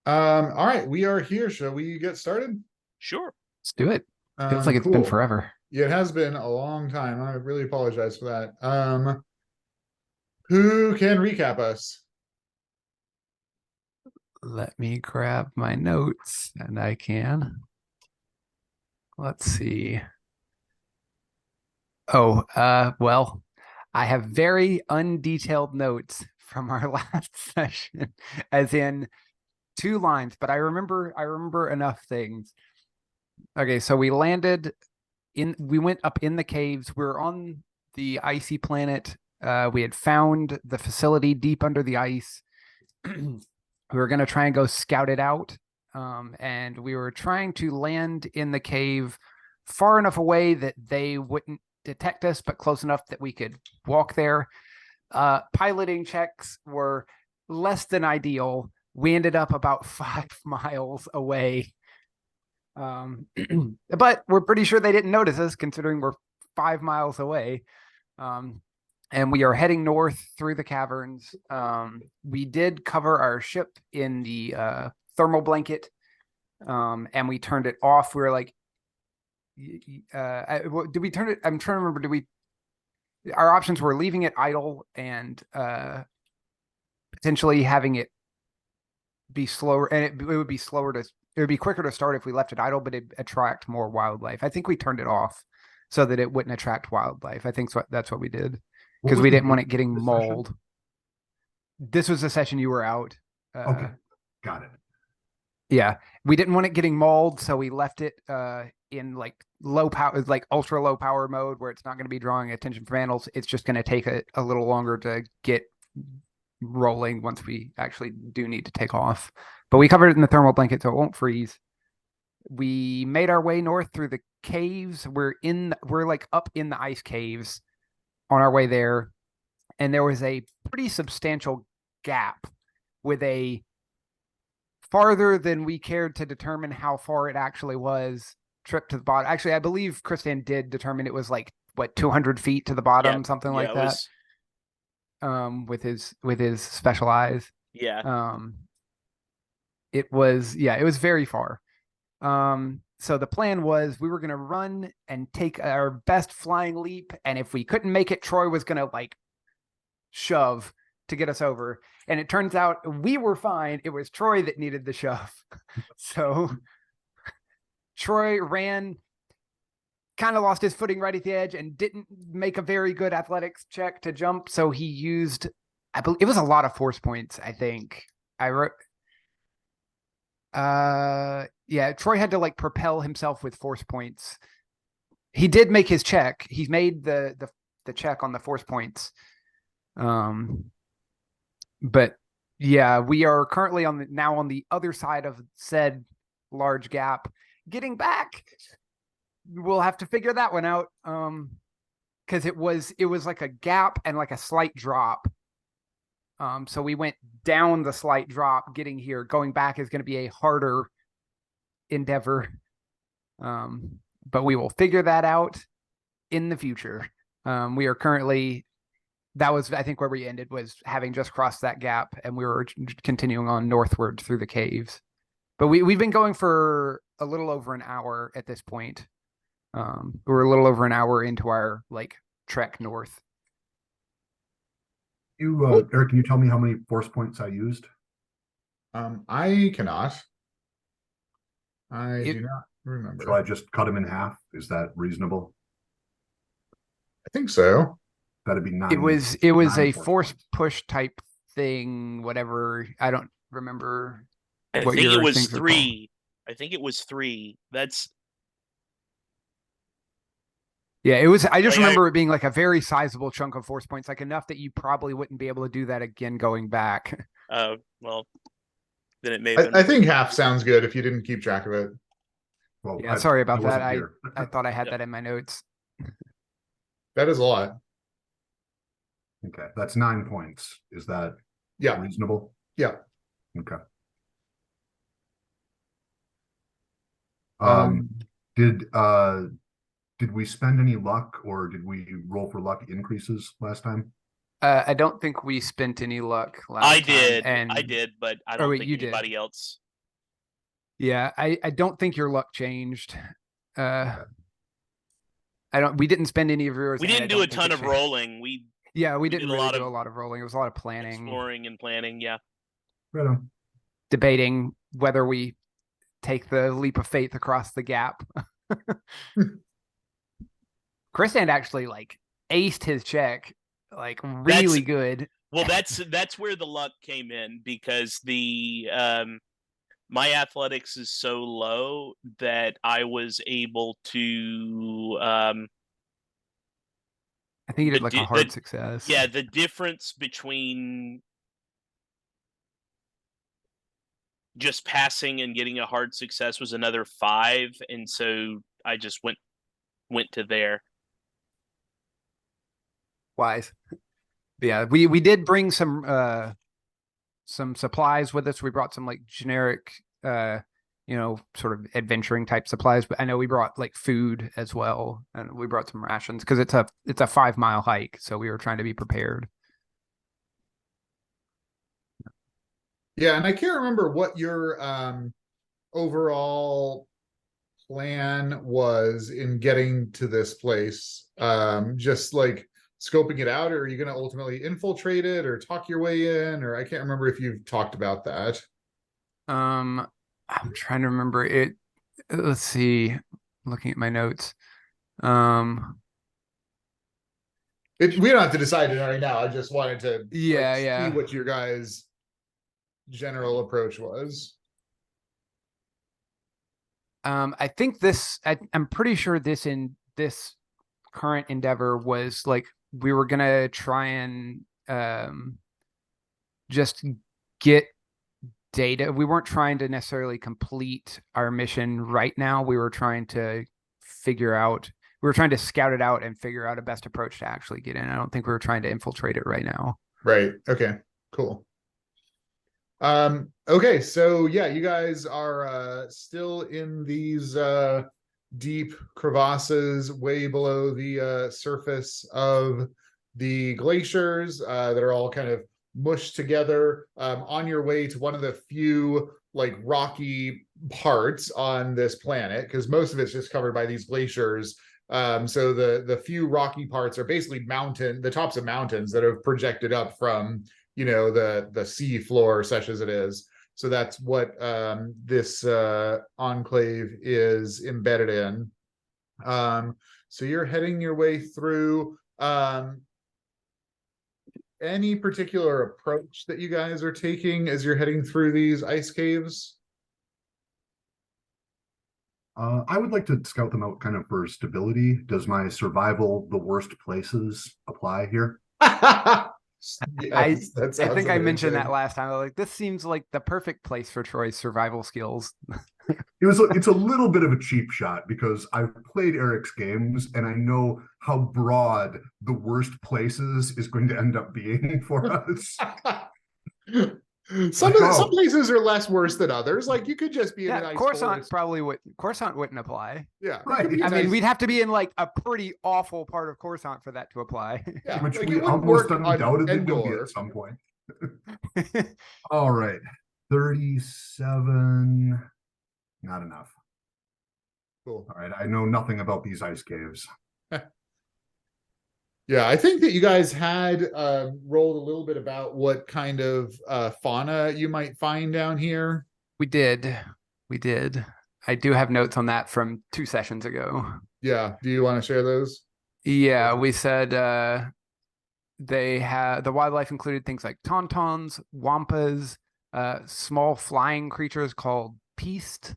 All right, we are here. Shall we get started? Sure. Let's do it. Feels like it's been Cool. forever. Yeah, it has been a long time. I really apologize for that. Who can recap us? Let me grab my notes and I can. Let's see. Well, I have very undetailed notes from our last session, as in 2 lines, but I remember enough things. Okay, so we went up in the caves. We were on the icy planet. We had found the facility deep under the ice. We were going to try and go scout it out. And we were trying to land in the cave far enough away that they wouldn't detect us, but close enough that we could walk there. Piloting checks were less than ideal. We ended up about 5 miles away. But we're pretty sure they didn't notice us, considering we're 5 miles away. And we are heading north through the caverns. We did cover our ship in the thermal blanket, and we turned it off. We were like, did we turn it? I'm trying to remember. Our options were leaving it idle and potentially having it be slower, and it would be slower to. It would be quicker to start if we left it idle, but it'd attract more wildlife. I think we turned it off so that it wouldn't attract wildlife. I think that's what we did. Because we didn't want it getting mauled. This was the session you were out. Okay, got it. Yeah, we didn't want it getting mauled, so we left it in like low power, like ultra low power mode, where it's not going to be drawing attention from animals. It's just going to take a little longer to get rolling once we actually do need to take off. But we covered it in the thermal blanket, so it won't freeze. We made our way north through the caves. We're like up in the ice caves on our way there, and there was a pretty substantial gap with a farther than we cared to determine how far it actually was trip to the bottom. Actually, I believe Christian did determine it was like 200 feet to the bottom, something like that. With his special eyes. Yeah. It was very far. So the plan was we were going to run and take our best flying leap. And if we couldn't make it, Troy was going to like shove to get us over. And it turns out we were fine. It was Troy that needed the shove. So Troy ran, kind of lost his footing right at the edge and didn't make a very good athletics check to jump. So he used, I believe it was a lot of force points. I think I wrote, yeah, Troy had to like propel himself with force points. He did make his check. He made the check on the force points. But yeah, we are currently now on the other side of said large gap. Getting back, we'll have to figure that one out. Because it was like a gap and like a slight drop. So we went down the slight drop getting here. Going back is going to be a harder endeavor. But we will figure that out in the future. We are currently, that was, I think, where we ended, was having just crossed that gap, and we were continuing on northward through the caves. But we've been going for a little over an hour at this point. We're a little over an hour into our like trek north. Eric, can you tell me how many force points I used? I cannot. I do not remember. So I just cut them in half. Is that reasonable? I think so. That'd be 9. It was a force push type thing, whatever. I don't remember. I think it was 3. I think it was 3. That's. Yeah, it was. I just remember it being like a very sizable chunk of force points, like enough that you probably wouldn't be able to do that again going back. Oh, well, then it may. I think half sounds good if you didn't keep track of it. Well, yeah, sorry about that. I thought I had that in my notes. That is a lot. Okay, that's 9 points. Is that reasonable? Yeah. Okay. Did we spend any luck, or did we roll for luck increases last time? I don't think we spent any luck last time. I did, but I don't think anybody else. Yeah, I don't think your luck changed. We didn't spend any of yours. We and I didn't do don't a think ton it of changed. rolling. We Yeah, we did didn't a really lot do of a lot of rolling. It was a lot of planning, exploring and planning. Yeah. Right on. debating whether we take the leap of faith across the gap. Chris actually like aced his check, like really good. Well, that's where the luck came in, because the my athletics is so low that I was able to I think he did like a hard success. yeah, the difference between just passing and getting a hard success was another 5, and so I just went to there. Wise. But yeah, we did bring some supplies with us. We brought some like generic sort of adventuring type supplies, but I know we brought like food as well, and we brought some rations because it's a 5-mile hike, so we were trying to be prepared. Yeah, and I can't remember what your overall plan was in getting to this place. Just like scoping it out, or are you going to ultimately infiltrate it or talk your way in? Or I can't remember if you've talked about that. I'm trying to remember it. Let's see. Looking at my notes. We don't have to decide it right now. I just wanted to see what your guys' general approach was. I think I'm pretty sure this current endeavor was like we were gonna try and just get data. We weren't trying to necessarily complete our mission right now. We were trying to scout it out and figure out a best approach to actually get in. I don't think we were trying to infiltrate it right now. Right. Okay, cool. Okay, so yeah, you guys are still in these deep crevasses way below the surface of the glaciers that are all kind of mushed together, on your way to one of the few like rocky parts on this planet, because most of it's just covered by these glaciers. So the few rocky parts are basically the tops of mountains that have projected up from the sea floor, such as it is. So that's what this enclave is embedded in. So you're heading your way through. Any particular approach that you guys are taking as you're heading through these ice caves? I would like to scout them out kind of for stability. Does my survival the worst places apply here? Yes, I think I mentioned that last time. Like, this seems like the perfect place for Troy's survival skills. It's a little bit of a cheap shot because I've played Eric's games and I know how broad the worst places is going to end up being for us. Some places are less worse than others. Like you could just be in an ice Coruscant Coruscant wouldn't apply. Yeah, right. I mean, we'd have to be in like a pretty awful part of Coruscant for that to apply. Yeah, which like we almost undoubtedly will be at some point. All right, 37. Not enough. Cool. All right, I know nothing about these ice caves. Yeah, I think that you guys had rolled a little bit about what kind of fauna you might find down here. We did. I do have notes on that from 2 sessions ago. Yeah, do you want to share those? Yeah, we said the wildlife included things like tauntauns, wampas, small flying creatures called peast,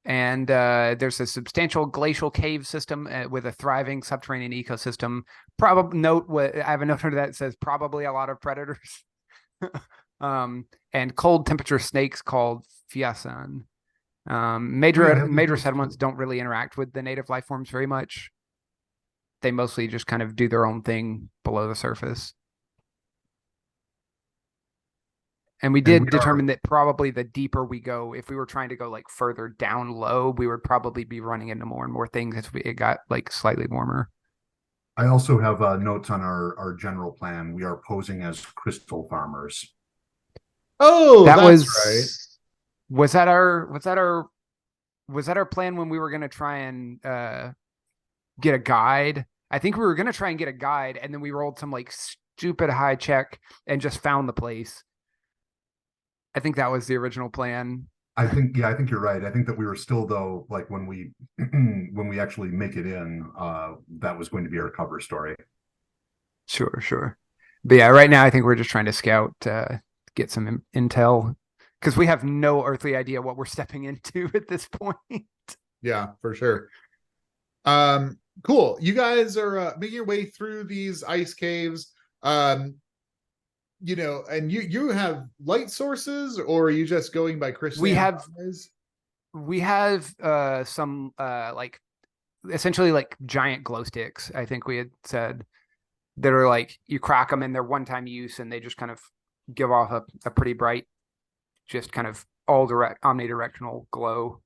and there's a substantial glacial cave system with a thriving subterranean ecosystem. I have a note under that says probably a lot of predators. And cold temperature snakes called fiasan. Major settlements don't really interact with the native life forms very much. They mostly just kind of do their own thing below the surface. And we did determine that probably the deeper we go, if we were trying to go like further down low, we would probably be running into more and more things as it got like slightly warmer. I also have notes on our general plan. We are posing as crystal farmers. Oh, that's right. Was that our plan when we were gonna try and get a guide? I think we were gonna try and get a guide, and then we rolled some like stupid high check and just found the place. I think that was the original plan. I think you're right. I think that we were still, though, like when we when we actually make it in, that was going to be our cover story. Sure. But yeah, right now I think we're just trying to scout, get some intel, because we have no earthly idea what we're stepping into at this point. Yeah, for sure. Cool. You guys are making your way through these ice caves. You know, and you have light sources, or are you just going by crystal? We have some like essentially like giant glow sticks, I think we had said, that are like you crack them and they're one-time use, and they just kind of give off a pretty bright, just kind of all direct omnidirectional glow.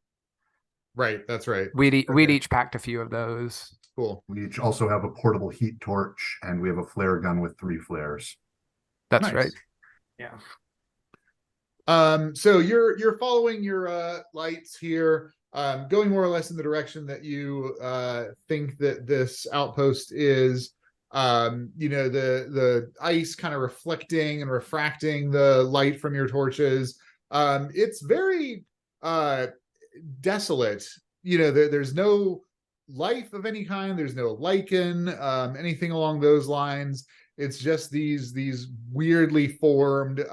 Right, that's right. We'd Okay. each packed a few of those. Cool. We each also have a portable heat torch, and we have a flare gun with 3 flares. That's Nice. right. Yeah. So you're following your lights here, going more or less in the direction that you think that this outpost is. You know, the ice kind of reflecting and refracting the light from your torches. It's very desolate. You know, there's no life of any kind. There's no lichen, anything along those lines. It's just these weirdly formed,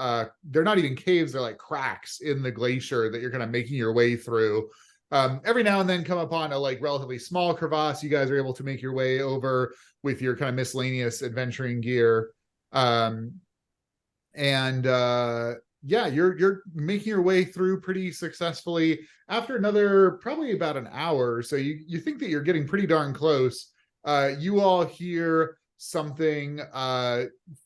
they're not even caves, they're like cracks in the glacier that you're kind of making your way through. Every now and then come upon a like relatively small crevasse you guys are able to make your way over with your kind of miscellaneous adventuring gear. Yeah, you're making your way through pretty successfully after another probably about an hour. So you think that you're getting pretty darn close. You all hear something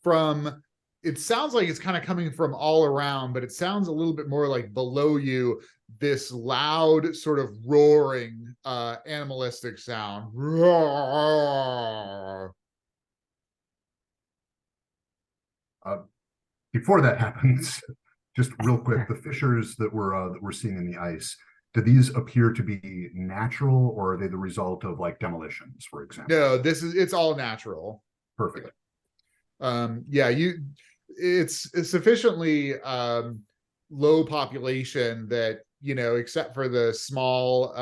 from, it sounds like it's kind of coming from all around, but it sounds a little bit more like below you, this loud sort of roaring animalistic sound. Roar. Before that happens, just real quick, the fissures that we're seeing in the ice, do these appear to be natural, or are they the result of like demolitions, for example? No, it's all natural. Perfect. Yeah, it's sufficiently low population that, you know, except for the small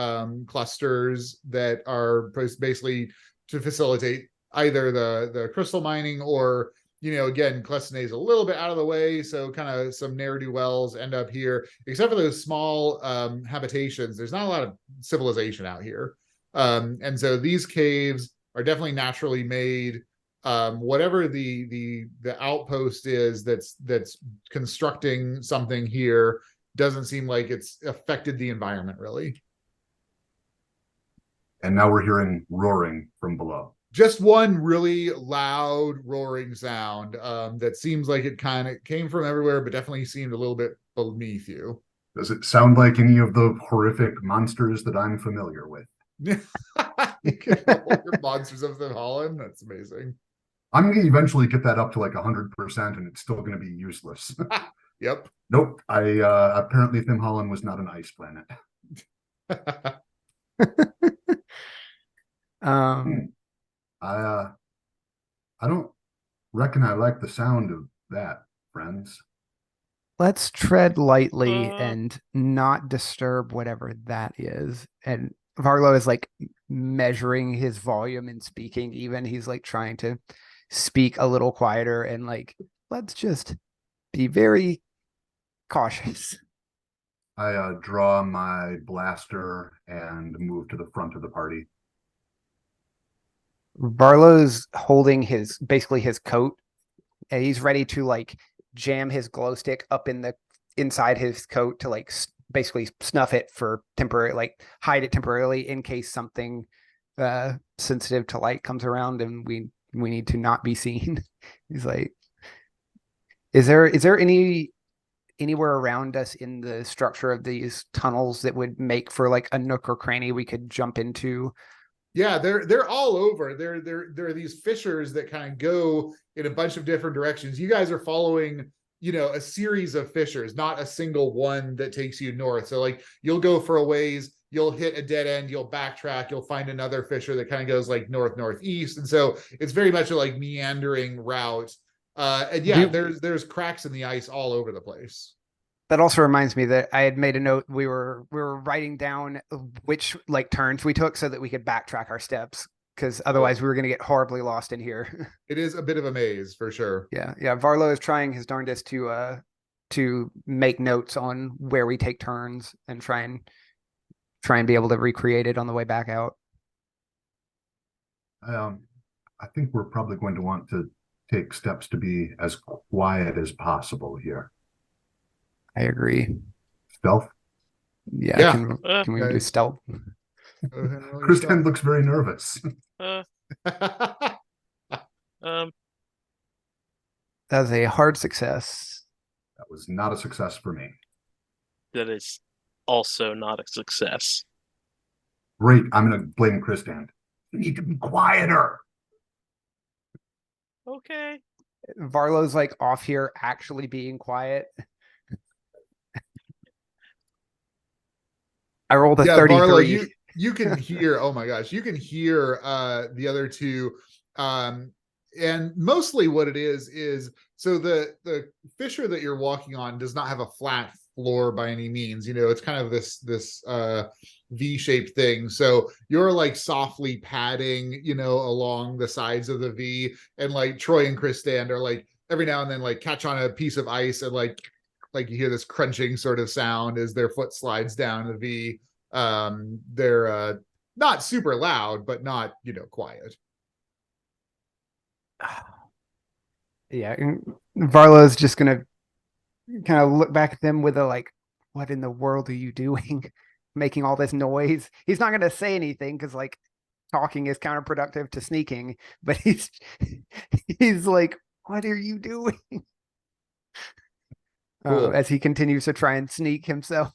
clusters that are basically to facilitate either the crystal mining, or, you know, again, Clestonay is a little bit out of the way, so kind of some ne'er-do-wells end up here. Except for those small habitations, there's not a lot of civilization out here. And so these caves are definitely naturally made. Whatever the outpost is that's constructing something here doesn't seem like it's affected the environment really. And now we're hearing roaring from below. Just one really loud roaring sound that seems like it kind of came from everywhere, but definitely seemed a little bit beneath you. Does it sound like any of the horrific monsters that I'm familiar with? You can hold your monsters of the Holland. That's amazing. I'm going to eventually get that up to like 100%, and it's still going to be useless. Yep. Nope. Apparently Thim Holland was not an ice planet. I don't reckon I like the sound of that, friends. Let's tread lightly and not disturb whatever that is. And Varlo is like measuring his volume and speaking. Even he's like trying to speak a little quieter and like, let's just be very cautious. I draw my blaster and move to the front of the party. Varlo's holding basically his coat, and he's ready to like jam his glow stick up inside his coat to like basically snuff it for temporary, like hide it temporarily in case something sensitive to light comes around and we need to not be seen. He's like, is there anywhere around us in the structure of these tunnels that would make for like a nook or cranny we could jump into? Yeah, they're all over. There are these fissures that kind of go in a bunch of different directions. You guys are following a series of fissures, not a single one that takes you north. So like you'll go for a ways, you'll hit a dead end, you'll backtrack, you'll find another fissure that kind of goes like northeast. And so it's very much a like meandering route. And yeah, there's cracks in the ice all over the place. That also reminds me that I had made a note. We were writing down which like turns we took so that we could backtrack our steps, because otherwise we were going to get horribly lost in here. It is a bit of a maze for sure. Yeah. Varlo is trying his darndest to make notes on where we take turns and try and be able to recreate it on the way back out. I think we're probably going to want to take steps to be as quiet as possible here. I agree. Stealth? Yeah. Can we do stealth? Kristen looks very nervous. That's a hard success. That was not a success for me. That is also not a success. Great. I'm going to blame Kristen. You need to be quieter. Okay. Varlo's like off here actually being quiet. I rolled a 33. Varlo, you can hear, oh my gosh, you can hear the other two. And mostly what it is so the fissure that you're walking on does not have a flat floor by any means. It's kind of this V-shaped thing. So you're like softly padding, along the sides of the V, and like Troy and Chris Stand are like every now and then like catch on a piece of ice and like you hear this crunching sort of sound as their foot slides down the V. They're not super loud, but not, quiet. Yeah. Varlo's just going to kind of look back at them with a like, what in the world are you doing? Making all this noise. He's not going to say anything because like talking is counterproductive to sneaking, but he's like, what are you doing? Cool. As he continues to try and sneak himself.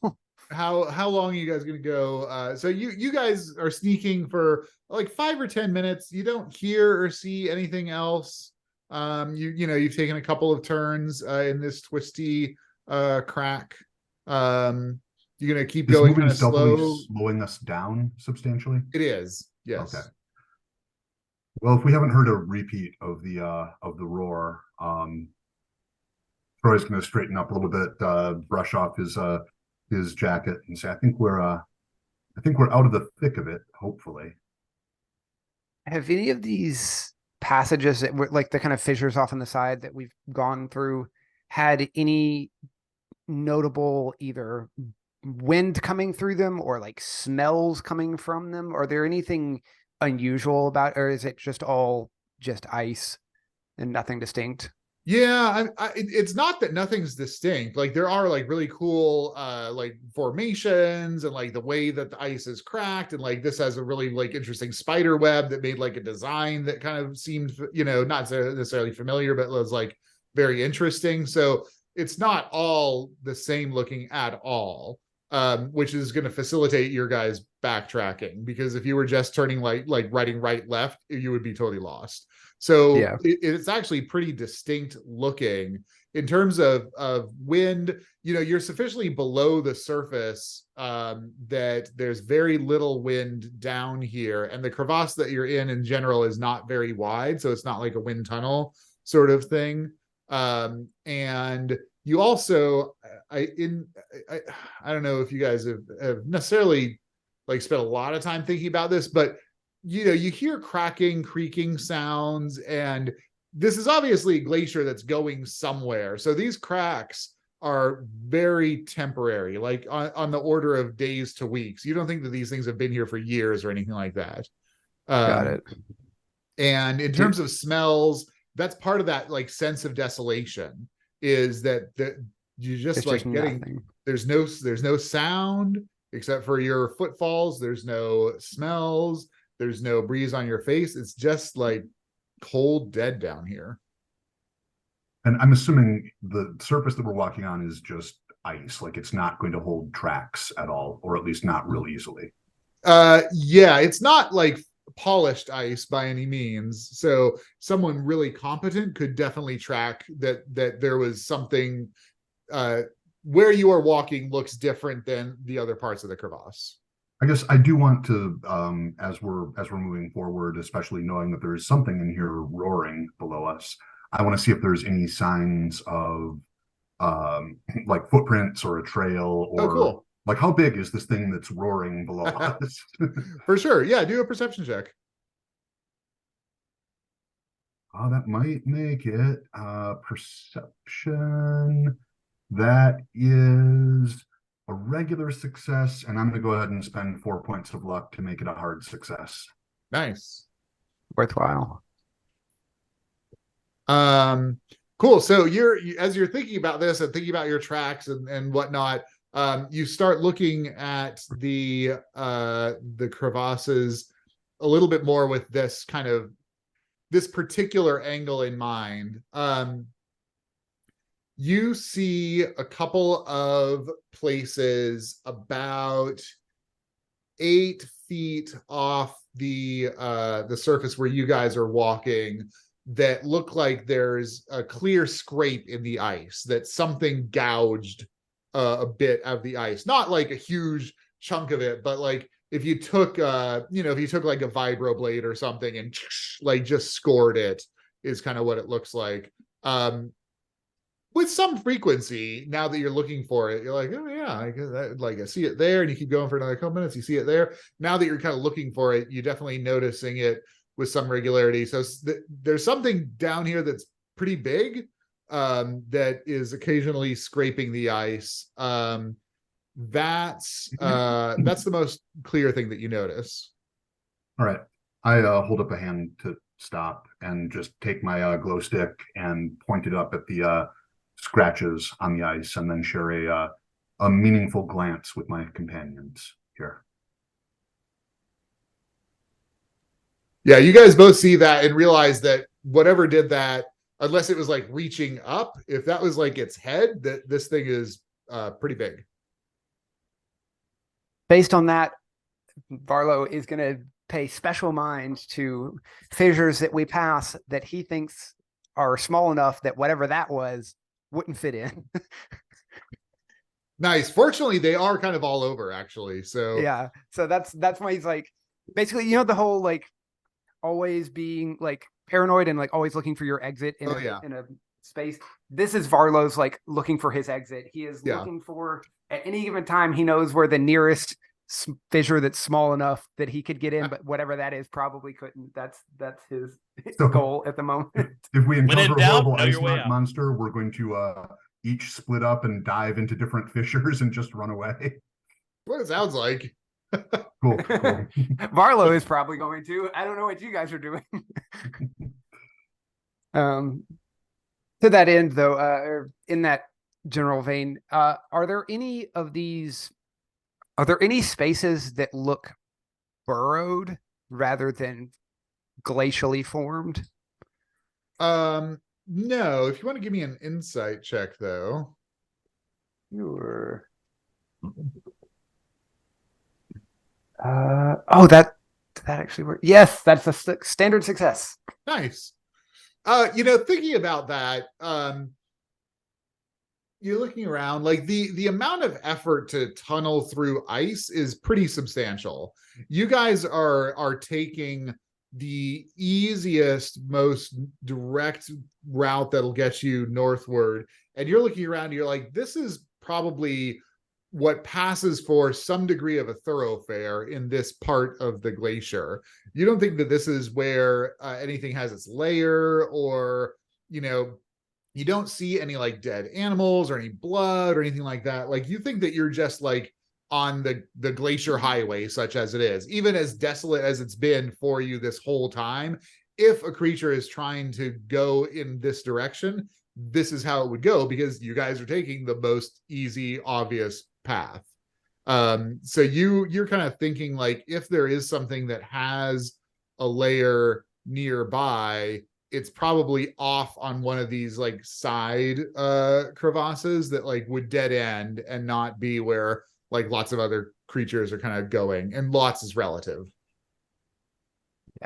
How long are you guys gonna go? So you guys are sneaking for like 5 or 10 minutes. You don't hear or see anything else. You've taken a couple of turns in this twisty crack. You're gonna keep going kind of slow, slowing us down substantially. It is, yes. Okay. Well, if we haven't heard a repeat of the roar, Troy's going to straighten up a little bit, brush off his jacket, and say, "I think we're out of the thick of it. Hopefully." Have any of these passages that were like the kind of fissures off on the side that we've gone through had any notable either wind coming through them or like smells coming from them? Are there anything unusual about, or is it just all just ice and nothing distinct? Yeah, it's not that nothing's distinct. Like there are like really cool like formations and like the way that the ice is cracked, and like this has a really like interesting spider web that made like a design that kind of seemed not necessarily familiar, but was like very interesting. So it's not all the same looking at all, which is going to facilitate your guys backtracking, because if you were just turning like writing right left, you would be totally lost. So yeah, it's actually pretty distinct looking in terms of wind. You're sufficiently below the surface that there's very little wind down here, and the crevasse that you're in general is not very wide, so it's not like a wind tunnel sort of thing. And you also, I don't know if you guys have necessarily like spent a lot of time thinking about this, but you hear cracking, creaking sounds, and this is obviously a glacier that's going somewhere. So these cracks are very temporary, like on the order of days to weeks. You don't think that these things have been here for years or anything like that. Got it. And in terms of smells, that's part of that like sense of desolation, is that you just like getting nothing. There's no sound except for your footfalls. There's no smells. There's no breeze on your face. It's just like cold, dead down here. And I'm assuming the surface that we're walking on is just ice. Like it's not going to hold tracks at all, or at least not real easily. Yeah, it's not like polished ice by any means. So someone really competent could definitely track that there was something where you are walking looks different than the other parts of the crevasse. I guess I do want to, as we're moving forward, especially knowing that there is something in here roaring below us, I want to see if there's any signs of like footprints or a trail, or cool. Like, how big is this thing that's roaring below us? For sure. Yeah, do a perception check. Oh, that might make it perception. That is a regular success, and I'm going to go ahead and spend 4 points of luck to make it a hard success. Nice. Worthwhile. Cool. So as you're thinking about this and thinking about your tracks and whatnot, you start looking at the crevasses a little bit more with this particular angle in mind. You see a couple of places about 8 feet off the surface where you guys are walking that look like there's a clear scrape in the ice, that something gouged a bit of the ice, not like a huge chunk of it, but like if you took like a vibro blade or something and like just scored it, is kind of what it looks like. With some frequency, now that you're looking for it, you're like, oh yeah, I see it there, and you keep going for another couple minutes, you see it there. Now that you're kind of looking for it, you're definitely noticing it with some regularity. So there's something down here that's pretty big, that is occasionally scraping the ice. That's the most clear thing that you notice. All right. I hold up a hand to stop and just take my glow stick and point it up at the scratches on the ice, and then share a meaningful glance with my companions here. Yeah, you guys both see that and realize that whatever did that, unless it was like reaching up, if that was like its head, that this thing is pretty big. Based on that, Varlo is going to pay special mind to fissures that we pass that he thinks are small enough that whatever that was wouldn't fit in. Nice. Fortunately, they are kind of all over, actually. So yeah, so that's why he's like, basically, the whole like always being like paranoid and like always looking for your exit in a space. This is Varlo's like looking for his exit. He is looking for, at any given time, he knows where the nearest fissure that's small enough that he could get in, but whatever that is probably couldn't. That's his goal at the moment. If we encounter a horrible ice out. monster, we're going to each split up and dive into different fissures and just run away. What it sounds like. Cool. Varlo is probably going to. I don't know what you guys are doing. To that end, though, in that general vein, are there any spaces that look burrowed rather than glacially formed? No. If you want to give me an insight check, though. Sure. That actually worked. Yes, that's a standard success. Nice. Thinking about that, you're looking around, like the amount of effort to tunnel through ice is pretty substantial. You guys are taking the easiest, most direct route that'll get you northward, and you're looking around and you're like, this is probably what passes for some degree of a thoroughfare in this part of the glacier. You don't think that this is where anything has its lair, or you don't see any like dead animals or any blood or anything like that. Like, you think that you're just like on the glacier highway, such as it is, even as desolate as it's been for you this whole time. If a creature is trying to go in this direction, this is how it would go, because you guys are taking the most easy, obvious path. So you're kind of thinking like, if there is something that has a layer nearby, it's probably off on one of these like side crevasses that like would dead end and not be where like lots of other creatures are kind of going, and lots is relative.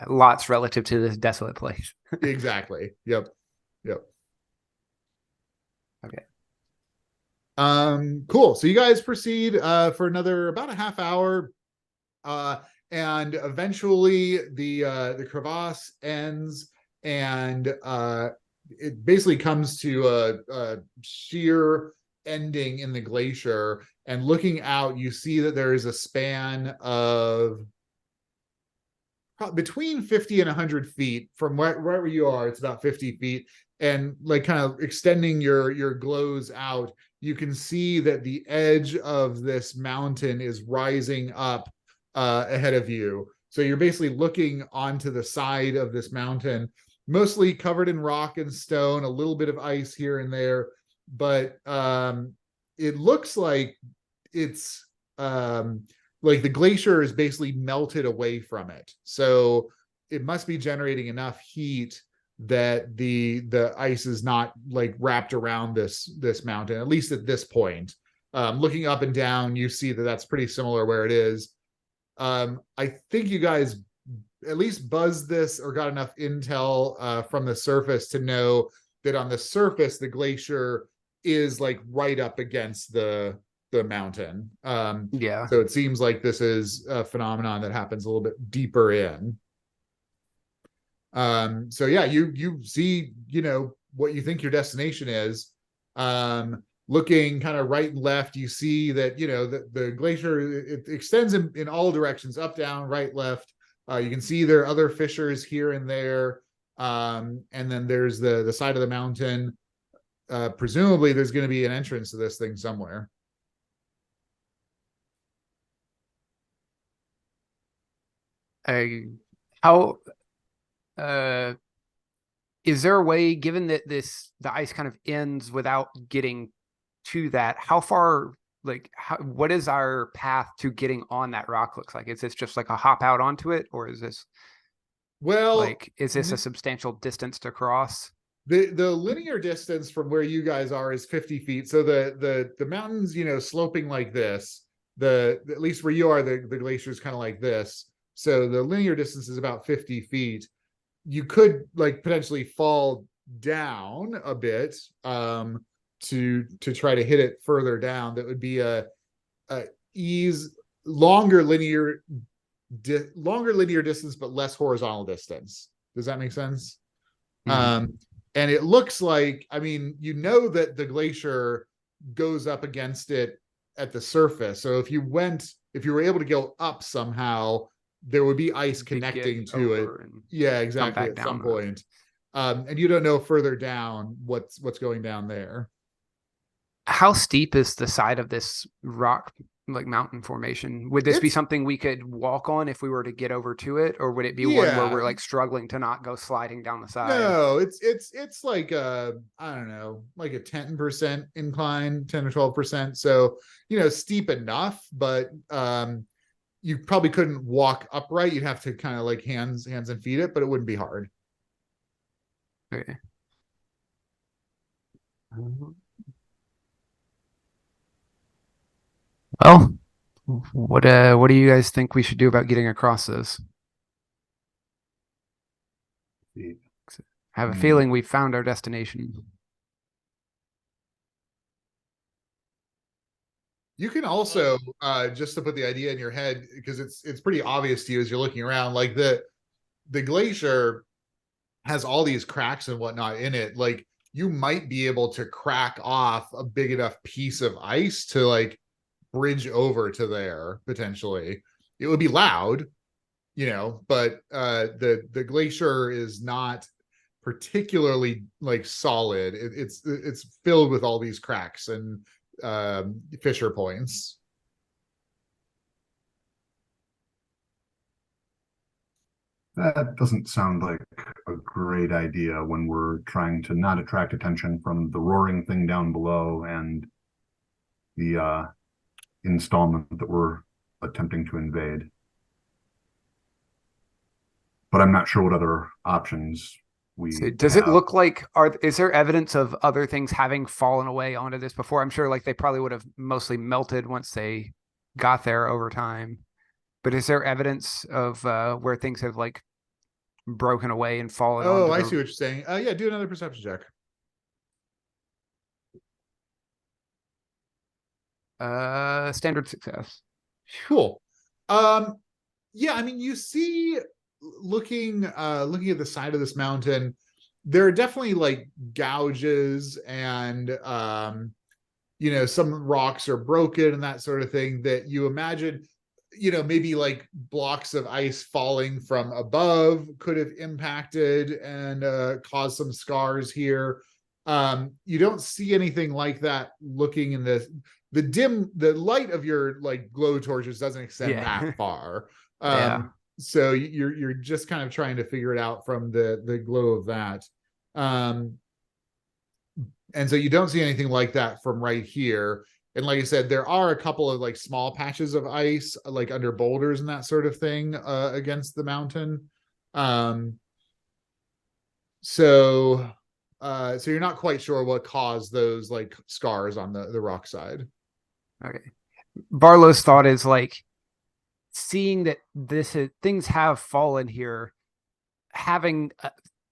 lots relative to this desolate place. Exactly. Yep. Okay. Cool. So you guys proceed for another about a half hour. And eventually the crevasse ends, and it basically comes to a sheer ending in the glacier. And looking out, you see that there is a span of between 50 and 100 feet from right where you are. It's about 50 feet, and like kind of extending your glows out, you can see that the edge of this mountain is rising up ahead of you. So you're basically looking onto the side of this mountain, mostly covered in rock and stone, a little bit of ice here and there, but it looks like it's like the glacier is basically melted away from it. So it must be generating enough heat that the ice is not like wrapped around this mountain, at least at this point. Looking up and down, you see that that's pretty similar where it is. I think you guys at least buzzed this or got enough intel from the surface to know that on the surface the glacier is like right up against the mountain. Yeah. So it seems like this is a phenomenon that happens a little bit deeper in. So yeah, you see, what you think your destination is. Looking kind of right and left, you see that, the glacier, it extends in all directions, up, down, right, left. You can see there are other fissures here and there. And then there's the side of the mountain. Presumably there's going to be an entrance to this thing somewhere. How is there a way, given that the ice kind of ends without getting to that, how far, like what is our path to getting on that rock looks like? Is this just like a hop out onto it, or is this is this a substantial distance to cross? The linear distance from where you guys are is 50 feet. So the mountains, sloping like this, at least where you are, the glacier is kind of like this. So the linear distance is about 50 feet. You could like potentially fall down a bit to try to hit it further down. That would be a longer linear distance, but less horizontal distance. Does that make sense? Mm-hmm. And it looks like, that the glacier goes up against it at the surface. So if you were able to go up somehow, there would be ice connecting to it. Yeah, exactly. At some point. And you don't know further down what's going down there. How steep is the side of this rock, like mountain formation? Would this be something we could walk on if we were to get over to it, or would it be one where we're like struggling to not go sliding down the side? No, it's like I don't know, like a 10% incline, 10 or 12%. So steep enough, but you probably couldn't walk upright. You'd have to kind of like hands and feet it, but it wouldn't be hard. Okay. Well, what do you guys think we should do about getting across this? I have a feeling we've found our destination. You can also just to put the idea in your head, because it's pretty obvious to you as you're looking around, like the glacier has all these cracks and whatnot in it. Like you might be able to crack off a big enough piece of ice to like bridge over to there potentially. It would be loud, but the glacier is not particularly like solid. It's filled with all these cracks and fissure points. That doesn't sound like a great idea when we're trying to not attract attention from the roaring thing down below and the installment that we're attempting to invade. But I'm not sure what other options we does it look like, is there evidence of other things having fallen away onto this before? I'm sure like they probably would have mostly melted once they got there over time. But is there evidence of where things have like broken away and fallen Oh, onto I the- see what you're saying. Yeah, do another perception check. Standard success. Cool. Yeah, I mean, you see, looking at the side of this mountain, there are definitely like gouges and some rocks are broken and that sort of thing that you imagine, maybe like blocks of ice falling from above could have impacted and caused some scars here. You don't see anything like that looking in the light of your like glow torches doesn't extend that far. So you're just kind of trying to figure it out from the glow of that. And so you don't see anything like that from right here. And like I said, there are a couple of like small patches of ice, like under boulders and that sort of thing, against the mountain. So you're not quite sure what caused those like scars on the rock side. Okay. Barlow's thought is like, seeing that things have fallen here, having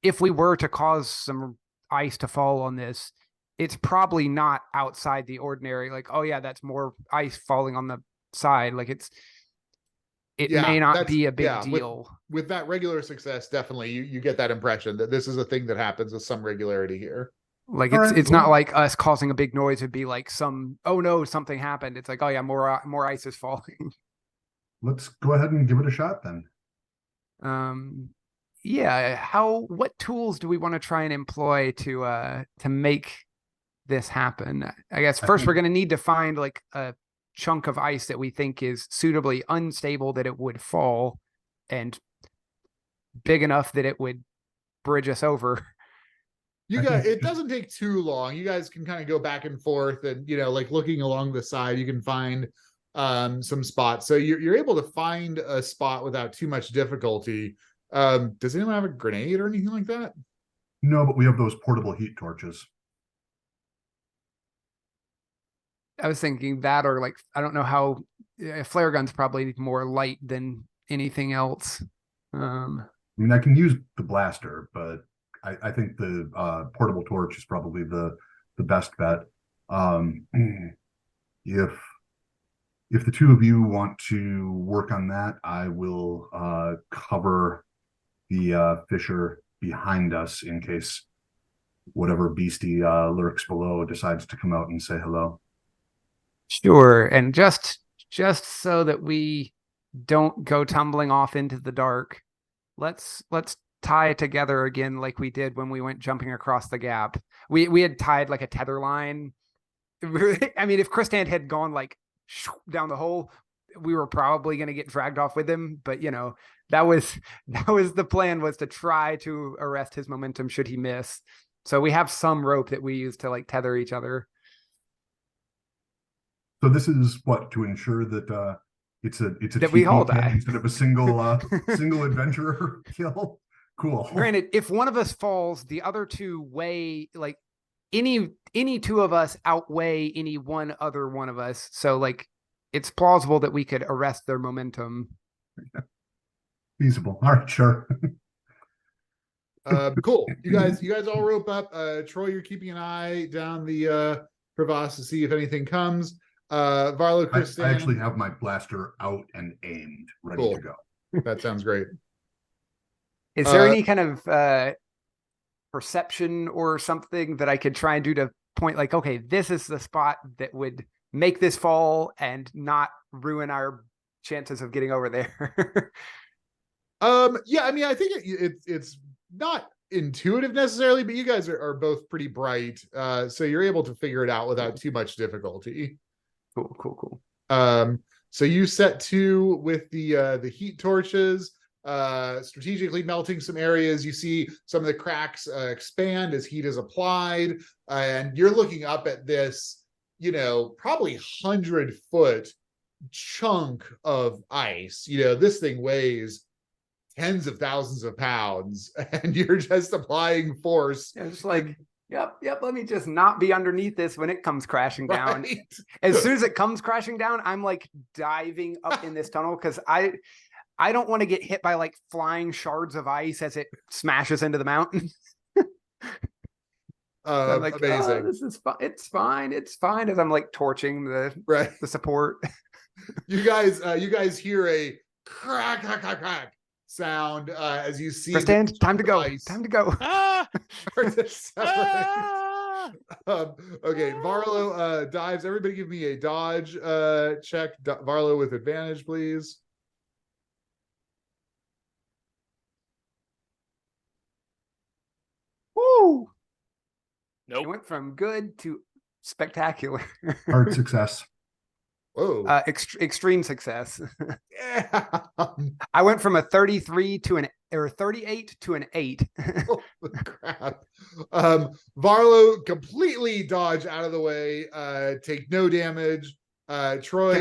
if we were to cause some ice to fall on this, it's probably not outside the ordinary. Like, oh yeah, that's more ice falling on the side. Like it may not be a big deal. With that regular success, definitely you get that impression that this is a thing that happens with some regularity here. Like it's not like us causing a big noise would be like oh no, something happened. It's like, oh yeah, more ice is falling. Let's go ahead and give it a shot then. Yeah. What tools do we want to try and employ to make this happen? I guess first we're going to need to find like a chunk of ice that we think is suitably unstable that it would fall and big enough that it would bridge us over. It doesn't take too long. You guys can kind of go back and forth and, like looking along the side, you can find some spots. So you're able to find a spot without too much difficulty. Does anyone have a grenade or anything like that? No, but we have those portable heat torches. I was thinking that, or like, I don't know how flare gun's probably more light than anything else. I mean, I can use the blaster, but I think the portable torch is probably the best bet. If the two of you want to work on that, I will cover the fissure behind us in case whatever beastie lurks below decides to come out and say hello. Sure. And just so that we don't go tumbling off into the dark, let's tie it together again like we did when we went jumping across the gap. We had tied like a tether line. I mean, if Christant had gone like down the hole, we were probably going to get dragged off with him, but that was the plan, was to try to arrest his momentum should he miss. So we have some rope that we use to like tether each other. So this is what, to ensure that it's a that we all die instead of a single adventurer kill. Cool. Granted, if one of us falls, the other two weigh like any two of us outweigh any one other one of us. So like it's plausible that we could arrest their momentum. Feasible. All right, sure. Cool. You guys all rope up. Troy, you're keeping an eye down the crevasse to see if anything comes. Varlo, Christian. I actually have my blaster out and aimed, ready to go. That sounds great. Is there any kind of perception or something that I could try and do to point like, okay, this is the spot that would make this fall and not ruin our chances of getting over there? Yeah, I mean, I think it's not intuitive necessarily, but you guys are both pretty bright, so you're able to figure it out without too much difficulty. Cool. So you set to with the heat torches, strategically melting some areas. You see some of the cracks expand as heat is applied, and you're looking up at this, probably 100-foot chunk of ice. This thing weighs tens of thousands of pounds, and you're just applying force. It's like, yep, let me just not be underneath this when it comes crashing down. Right. As soon as it comes crashing down, I'm like diving up in this tunnel, because I don't want to get hit by like flying shards of ice as it smashes into the mountain. I'm like, Amazing. oh, this is fine. It's fine. It's fine. As I'm like torching Right. the support. You guys hear a crack, crack, crack, crack sound as you see. Stand. Time to go. Ice Time to go. Ah! start to separate. Ah! Okay, Varlo dives. Everybody give me a dodge check. Varlo with advantage, please. Woo! It Nope. went from good to spectacular. Hard success. Whoa. Extreme success. Yeah. I went from a 33 to an or 38 to an 8. Holy crap. Varlo completely dodge out of the way, take no damage. Troy,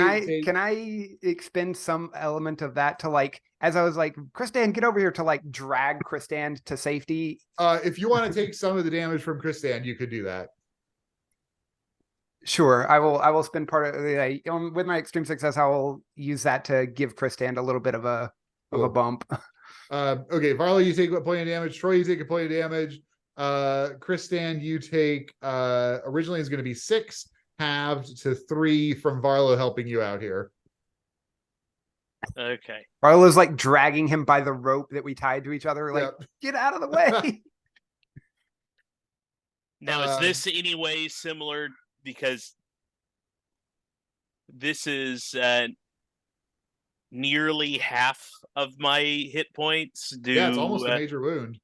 Can I expend some element of that to like, as I was like, Kristan, get over here, to like drag Kristan to safety? if you want to take some of the damage from Kristan, you could do that. Sure, I will spend part of with my extreme success. I will use that to give Kristan a little bit of a bump. Okay, Varlo, you take a point of damage. Troy, you take a point of damage. Kristan, you take originally is going to be 6, halved to 3 from Varlo helping you out here. Okay. Barlow's like dragging him by the rope that we tied to each other. Like, Yep. get out of the way. Now, is this anyway similar? Because this is nearly half of my hit points. Yeah, it's almost a major wound.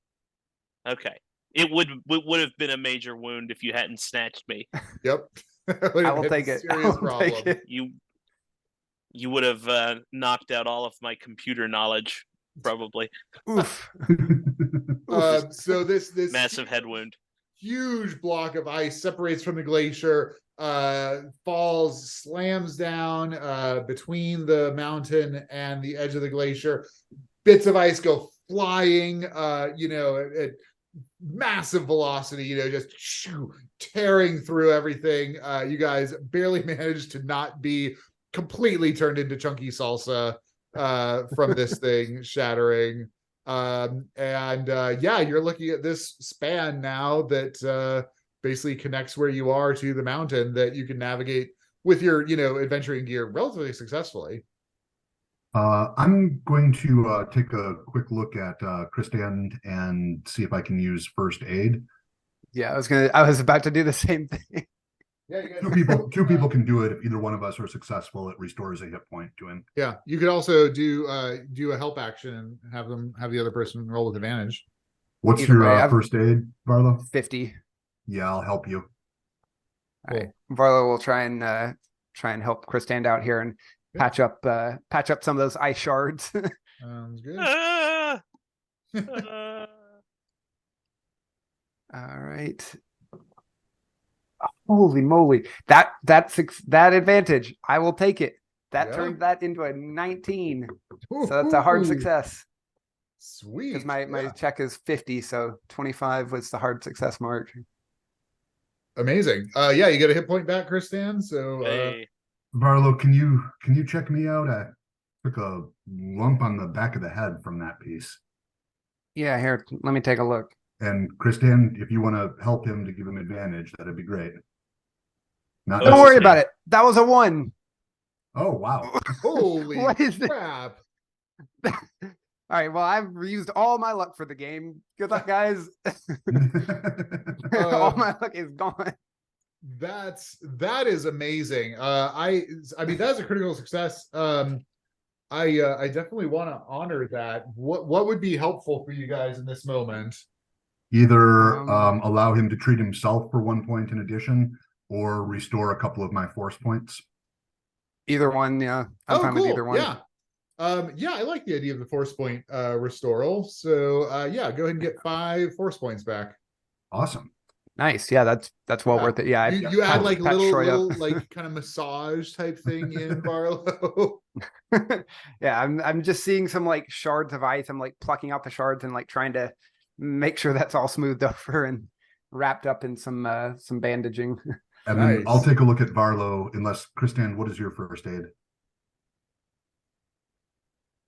Okay. It would have been a major wound if you hadn't snatched me. Yep. I will take it. Serious problem. You would have knocked out all of my computer knowledge, probably. Oof. So this Massive head wound. huge block of ice separates from the glacier, falls, slams down between the mountain and the edge of the glacier. Bits of ice go flying, at massive velocity, just tearing through everything. You guys barely managed to not be completely turned into chunky salsa from this thing shattering. You're looking at this span now that basically connects where you are to the mountain that you can navigate with your adventuring gear relatively successfully. I'm going to take a quick look at Kristan and see if I can use first aid. Yeah, I was about to do the same thing. Yeah, you guys Two people can do it. If either one of us are successful, it restores a hit point to him. Yeah, you could also do a help action and have the other person roll with advantage. What's Either your way, first aid, Varlo? 50. Yeah, I'll help you. All right. Varlo will try and help Kristan out here and patch up some of those ice shards. Sounds good. Ah! All right. Holy moly. That advantage. I will take it. That Yeah. turned that into a 19. So that's a hard Ooh, success. Sweet. Because my check is 50, so 25 was the hard success mark. Amazing. You get a hit point back, Kristan. So Hey. Varlo, can you check me out? I took a lump on the back of the head from that piece. Yeah, here, let me take a look. And Kristan, if you want to help him to give him advantage, that'd be great. Not Don't worry about it. That was a 1. Oh, wow. holy What is this? crap. All right, well, I've used all my luck for the game. Good luck, guys. All my luck is gone. That is amazing. I mean that's a critical success. I definitely want to honor that. What would be helpful for you guys in this moment? Either allow him to treat himself for 1 point in addition, or restore a couple of my force points. Either one, yeah. I'm fine with either one. Yeah. I like the idea of the force point restoral. So go ahead and get 5 force points back. Awesome. Nice. Yeah, that's well worth it. Yeah. You add like a patch Troy little up. like kind of massage type thing in Varlo. Yeah, I'm just seeing some like shards of ice. I'm like plucking out the shards and like trying to make sure that's all smoothed over and wrapped up in some bandaging. And then Nice. I'll take a look at Varlo, unless Kristan, what is your first aid?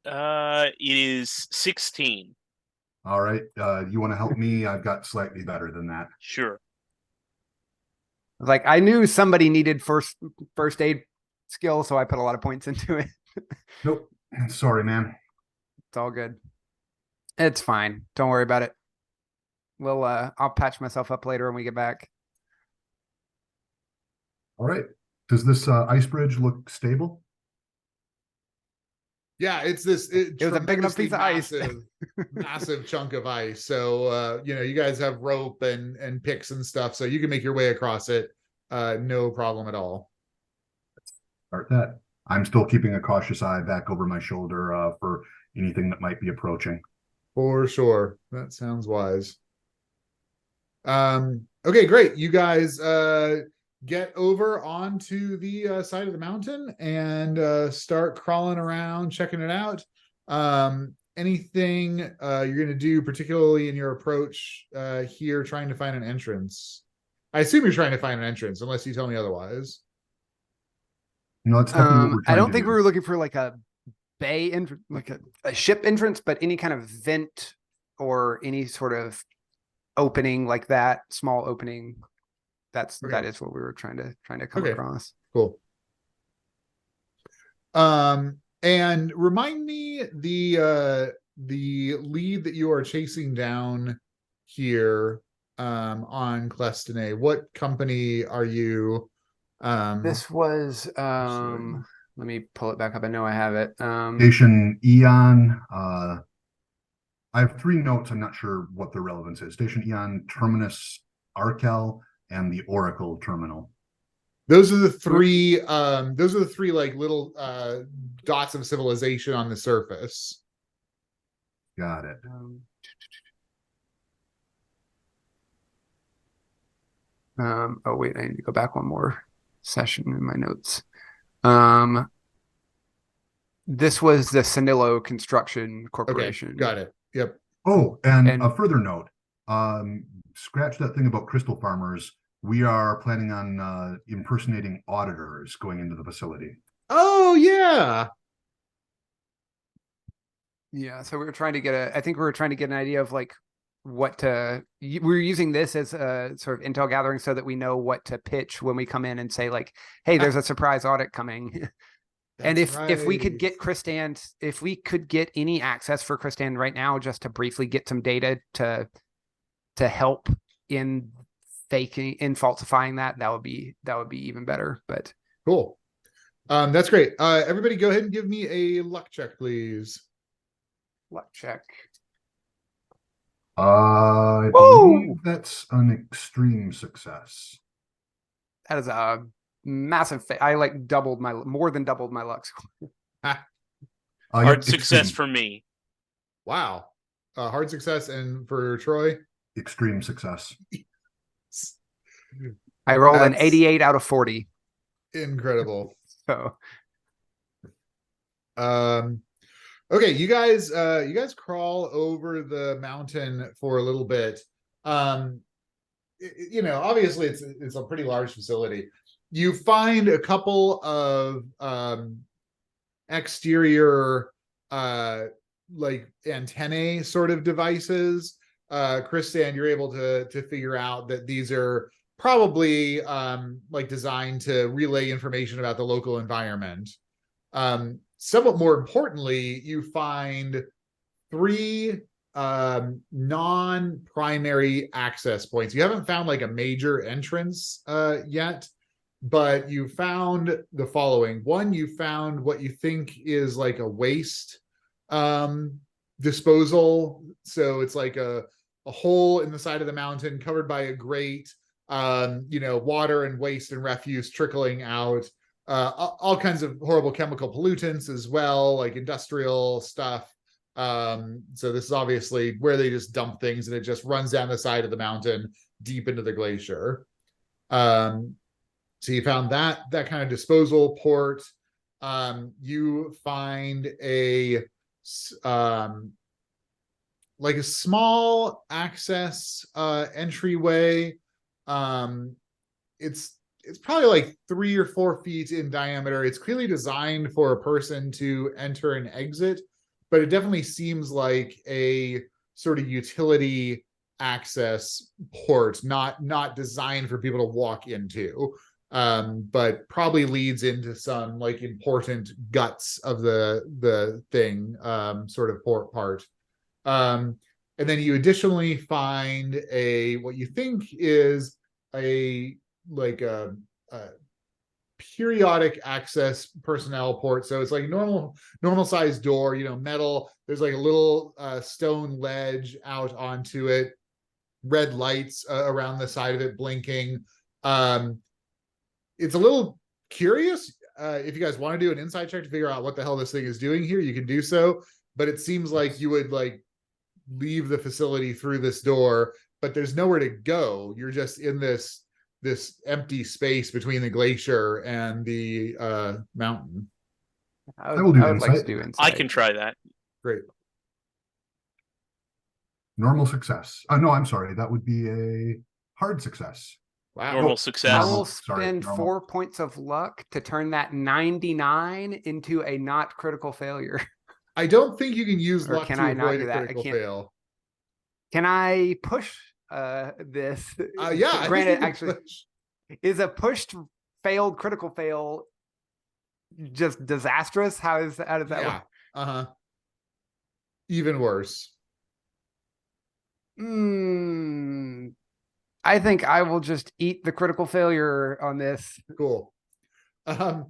It is 16. All right. You want to help me? I've got slightly better than that. Sure. Like I knew somebody needed first aid skill, so I put a lot of points into it. Nope. Sorry, man. It's all good. It's fine. Don't worry about it. We'll I'll patch myself up later when we get back. All right. Does this ice bridge look stable? Yeah, it's this It was a big enough piece of ice. massive chunk of ice. So you guys have rope and picks and stuff, so you can make your way across it. No problem at all. Start that. I'm still keeping a cautious eye back over my shoulder for anything that might be approaching. For sure. That sounds wise. Okay, great. You guys get over onto the side of the mountain and start crawling around, checking it out. Anything you're going to do, particularly in your approach here, trying to find an entrance? I assume you're trying to find an entrance, unless you tell me otherwise. You know, that's definitely what we're I trying don't to think do. we were looking for like a bay entrance, like a ship entrance, but any kind of vent or any sort of opening like that, small opening. That is what we were trying to come across. Cool. And remind me the lead that you are chasing down here on Clestine. What company are you? This was let me pull it back up. I know I have it. Station Eon. I have 3 notes. I'm not sure what the relevance is. Station Eon, Terminus Arkel, and the Oracle Terminal. Those are the 3 like little dots of civilization on the surface. Got it. Oh wait, I need to go back one more session in my notes. This was the Sanillo Construction Corporation. Okay, got it. Yep. Oh, and a further note. Scratch that thing about crystal farmers. We are planning on impersonating auditors going into the facility. Oh yeah. Yeah, so we were trying to get I think we were trying to get an idea of like what to, we were using this as a sort of intel gathering so that we know what to pitch when we come in and say like, hey, there's a surprise audit coming. And if we could get Christan, if we could get any access for Christan right now, just to briefly get some data to help in falsifying that would be even better. But cool. That's great. Everybody go ahead and give me a luck check, please. Luck check. I believe that's an extreme success. That is a massive I like more than doubled my luck score. Hard success for me. Wow. Hard success, and for Troy? Extreme success. I rolled an 88 out of 40. Incredible. So okay, you guys crawl over the mountain for a little bit. Obviously it's a pretty large facility. You find a couple of exterior like antennae sort of devices. Christan, you're able to figure out that these are probably like designed to relay information about the local environment. Somewhat more importantly, you find 3 non-primary access points. You haven't found like a major entrance yet, but you found the following. One, you found what you think is like a waste disposal. So it's like a hole in the side of the mountain covered by a grate, water and waste and refuse trickling out. All kinds of horrible chemical pollutants as well, like industrial stuff. So this is obviously where they just dump things, and it just runs down the side of the mountain deep into the glacier. So you found that kind of disposal port. You find a like a small access entryway. It's probably like 3 or 4 feet in diameter. It's clearly designed for a person to enter and exit but it definitely seems like a sort of utility access port, not designed for people to walk into, but probably leads into some like important guts of the thing, sort of port part. And then you additionally find what you think is a like a periodic access personnel port. So it's like normal sized door, metal. There's like a little stone ledge out onto it, red lights around the side of it blinking. It's a little curious. If you guys want to do an insight check to figure out what the hell this thing is doing here, you can do so. But it seems like you would like leave the facility through this door, but there's nowhere to go. You're just in this empty space between the glacier and the mountain. I will do would like to insight. do insight. I can try that. Great. Normal success. No, I'm sorry. That would be a hard success. Wow. Normal I success. will Sorry, spend normal. 4 points of luck to turn that 99 into a not critical failure. I don't think you can use Or luck can to I not avoid do a that? I critical can't- fail. Can I push this? Yeah, I think Granted, you can actually, push. is a pushed failed critical fail just disastrous? How does that Yeah. work? Uh-huh. Even worse. I think I will just eat the critical failure on this. Cool. Varlo,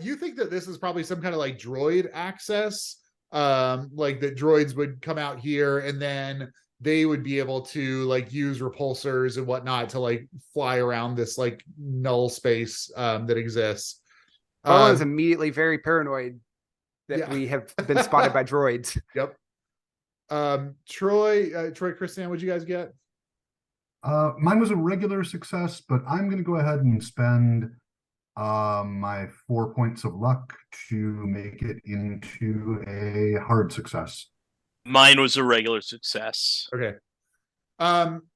you think that this is probably some kind of like droid access, like that droids would come out here and then they would be able to like use repulsors and whatnot to like fly around this like null space that exists. Barlow is immediately very paranoid that yeah. we have been spotted by droids. Yep. Troy, Christian, what'd you guys get? Mine was a regular success, but I'm going to go ahead and spend my 4 points of luck to make it into a hard success. Mine was a regular success. Okay.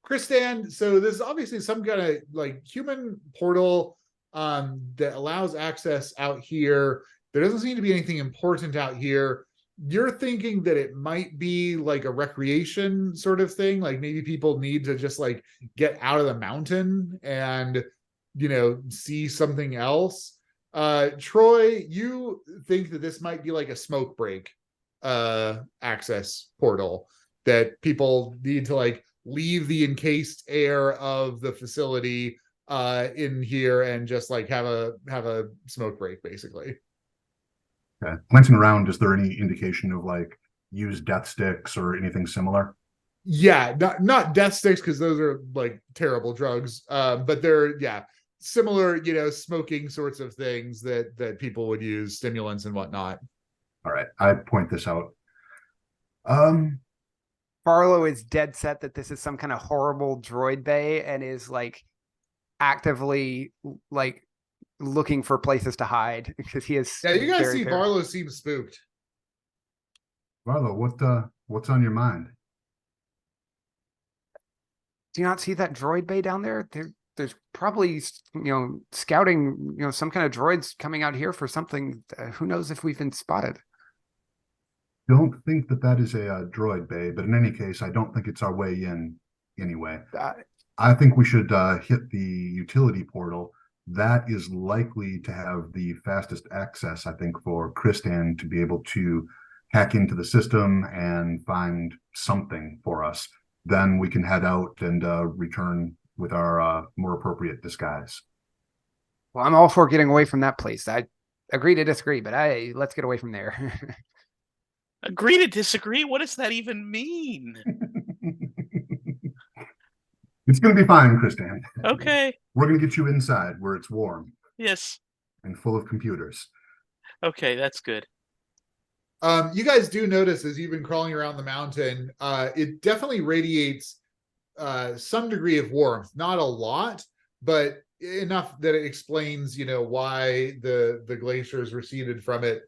Christian, so this is obviously some kind of like human portal that allows access out here. There doesn't seem to be anything important out here. You're thinking that it might be like a recreation sort of thing, like maybe people need to just like get out of the mountain and see something else. Troy, you think that this might be like a smoke break access portal, that people need to like leave the encased air of the facility in here and just like have a smoke break basically. Okay. Glancing around, is there any indication of like used death sticks or anything similar? Yeah, not death sticks because those are like terrible drugs. But they're similar, smoking sorts of things that people would use, stimulants and whatnot. All right, I point this out. Barlow is dead set that this is some kind of horrible droid bay and is like actively like looking for places to hide because he is. Yeah, you guys see Barlow seems spooked. Barlow, what's on your mind? Do you not see that droid bay down there? There's probably scouting some kind of droids coming out here for something. Who knows if we've been spotted? Don't think that is a droid bay, but in any case, I don't think it's our way in anyway. I think we should hit the utility portal. That is likely to have the fastest access, I think, for Christian to be able to hack into the system and find something for us. Then we can head out and return with our more appropriate disguise. Well, I'm all for getting away from that place. I agree to disagree, but let's get away from there. Agree to disagree? What does that even mean? It's going to be fine, Christian. Okay. We're going to get you inside where it's warm. Yes. And full of computers. Okay, that's good. You guys do notice as you've been crawling around the mountain, it definitely radiates some degree of warmth. Not a lot, but enough that it explains, why the glaciers receded from it.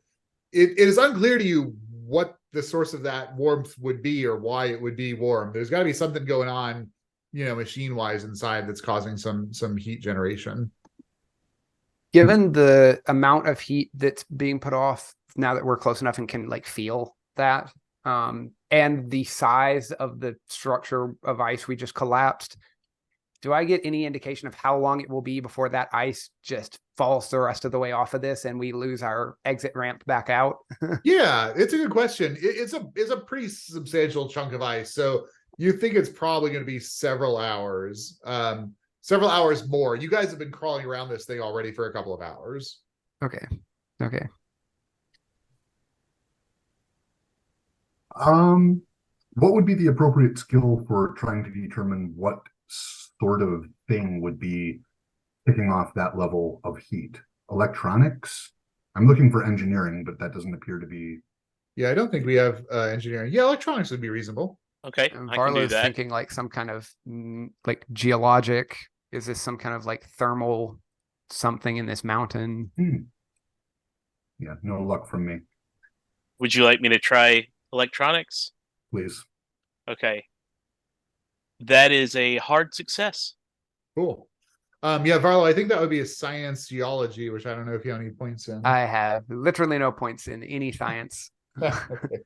It is unclear to you what the source of that warmth would be or why it would be warm. There's got to be something going on, machine-wise inside that's causing some heat generation. Given the amount of heat that's being put off now that we're close enough and can like feel that. And the size of the structure of ice we just collapsed. Do I get any indication of how long it will be before that ice just falls the rest of the way off of this and we lose our exit ramp back out? Yeah, it's a good question. It's a pretty substantial chunk of ice, so you think it's probably going to be several hours more. You guys have been crawling around this thing already for a couple of hours. Okay. Okay. What would be the appropriate skill for trying to determine what sort of thing would be kicking off that level of heat? Electronics? I'm looking for engineering, but that doesn't appear to be. Yeah, I don't think we have engineering. Yeah, electronics would be reasonable. Okay, And I can do Varlo's that. thinking like some kind of like geologic. Is this some kind of like thermal something in this mountain? Yeah, no luck from me. Would you like me to try electronics? Please. Okay. That is a hard success. Cool. Yeah, Varlo, I think that would be a science geology, which I don't know if you have any points in. I have literally no points in any science. Okay.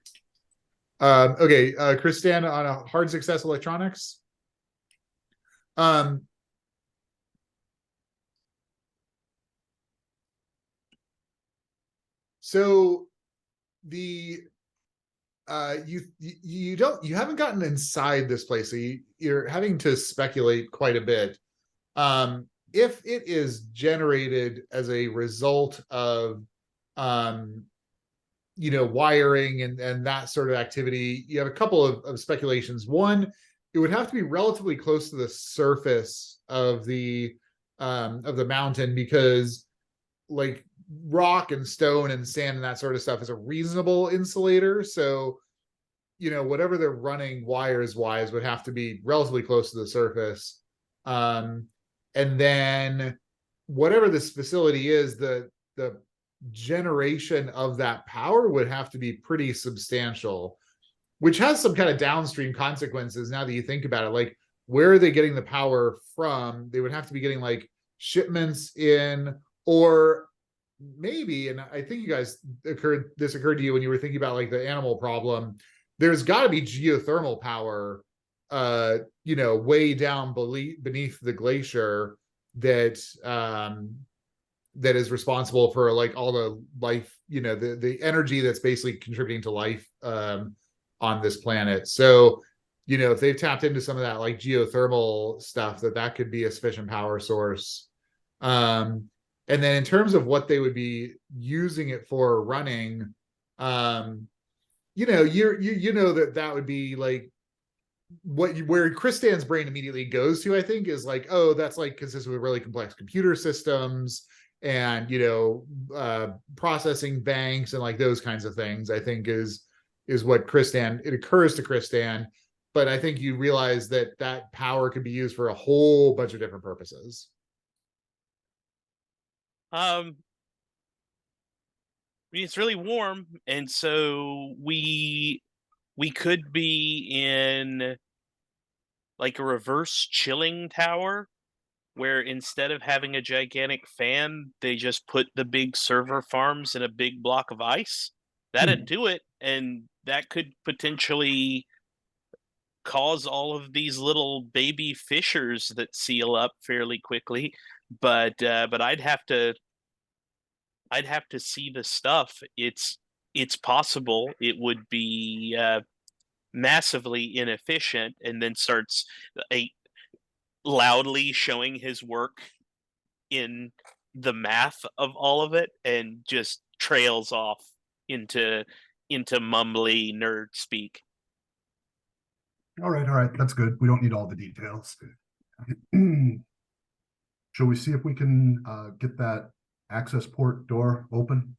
Okay, Christiana on a hard success electronics. So the you haven't gotten inside this place, so you're having to speculate quite a bit. If it is generated as a result of wiring and that sort of activity, you have a couple of speculations. One, it would have to be relatively close to the surface of the mountain, because like rock and stone and sand and that sort of stuff is a reasonable insulator. So, whatever they're running wires wise would have to be relatively close to the surface. And then whatever this facility is, the generation of that power would have to be pretty substantial, which has some kind of downstream consequences now that you think about it. Like, where are they getting the power from? They would have to be getting like shipments in, or maybe, and I think you guys this occurred to you when you were thinking about like the animal problem, there's got to be geothermal power way down beneath the glacier that that is responsible for like all the life, the energy that's basically contributing to life on this planet. So, if they've tapped into some of that like geothermal stuff, that could be a sufficient power source. And then in terms of what they would be using it for running, that would be like where Kristan's brain immediately goes to, I think, is like, oh, that's like consistent with really complex computer systems and processing banks and like those kinds of things, I think is what it occurs to Kristan. But I think you realize that power could be used for a whole bunch of different purposes. It's really warm, and so we could be in like a reverse chilling tower, where instead of having a gigantic fan, they just put the big server farms in a big block of ice. That'd do it, and that could potentially cause all of these little baby fissures that seal up fairly quickly. But I'd have to see the stuff. It's possible it would be massively inefficient, and then starts loudly showing his work in the math of all of it, and just trails off into mumbly nerd speak. All right, that's good. We don't need all the details. Shall we see if we can get that access port door open?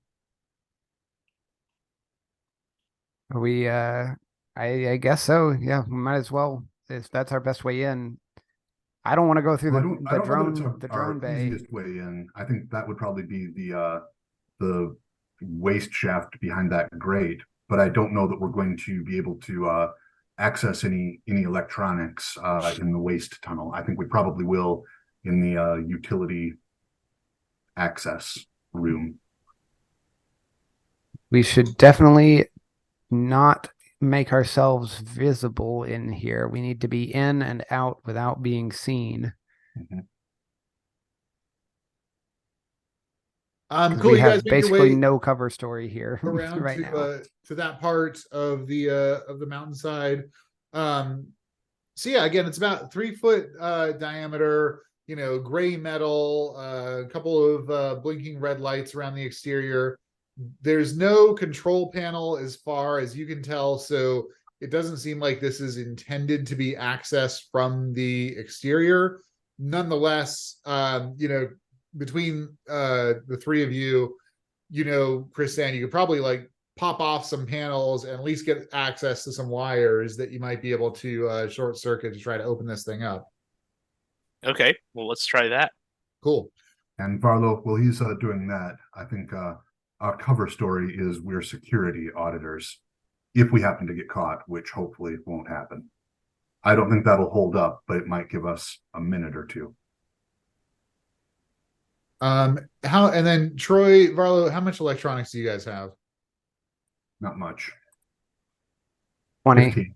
I guess so. Yeah, we might as well, if that's our best way in. I don't want to go through I the don't know that it's drone bay. easiest way in. I think that would probably be the waste shaft behind that grate, but I don't know that we're going to be able to access any electronics in the waste tunnel. I think we probably will in the utility access room. We should definitely not make ourselves visible in here. We need to be in and out without being seen. Mhm. Cool. We You guys have make your basically way no cover story here around right now. to that part of the mountainside. So yeah, again, it's about 3 foot diameter, gray metal, a couple of blinking red lights around the exterior. There's no control panel as far as you can tell, so it doesn't seem like this is intended to be accessed from the exterior. Nonetheless, between the three of you, Chris, and you could probably like pop off some panels and at least get access to some wires that you might be able to short circuit to try to open this thing up. Okay, well, let's try that. Cool. And Varlo, while he's doing that, I think our cover story is we're security auditors. If we happen to get caught, which hopefully won't happen. I don't think that'll hold up, but it might give us a minute or two. And then Troy, Varlo, how much electronics do you guys have? Not much. 20. 15.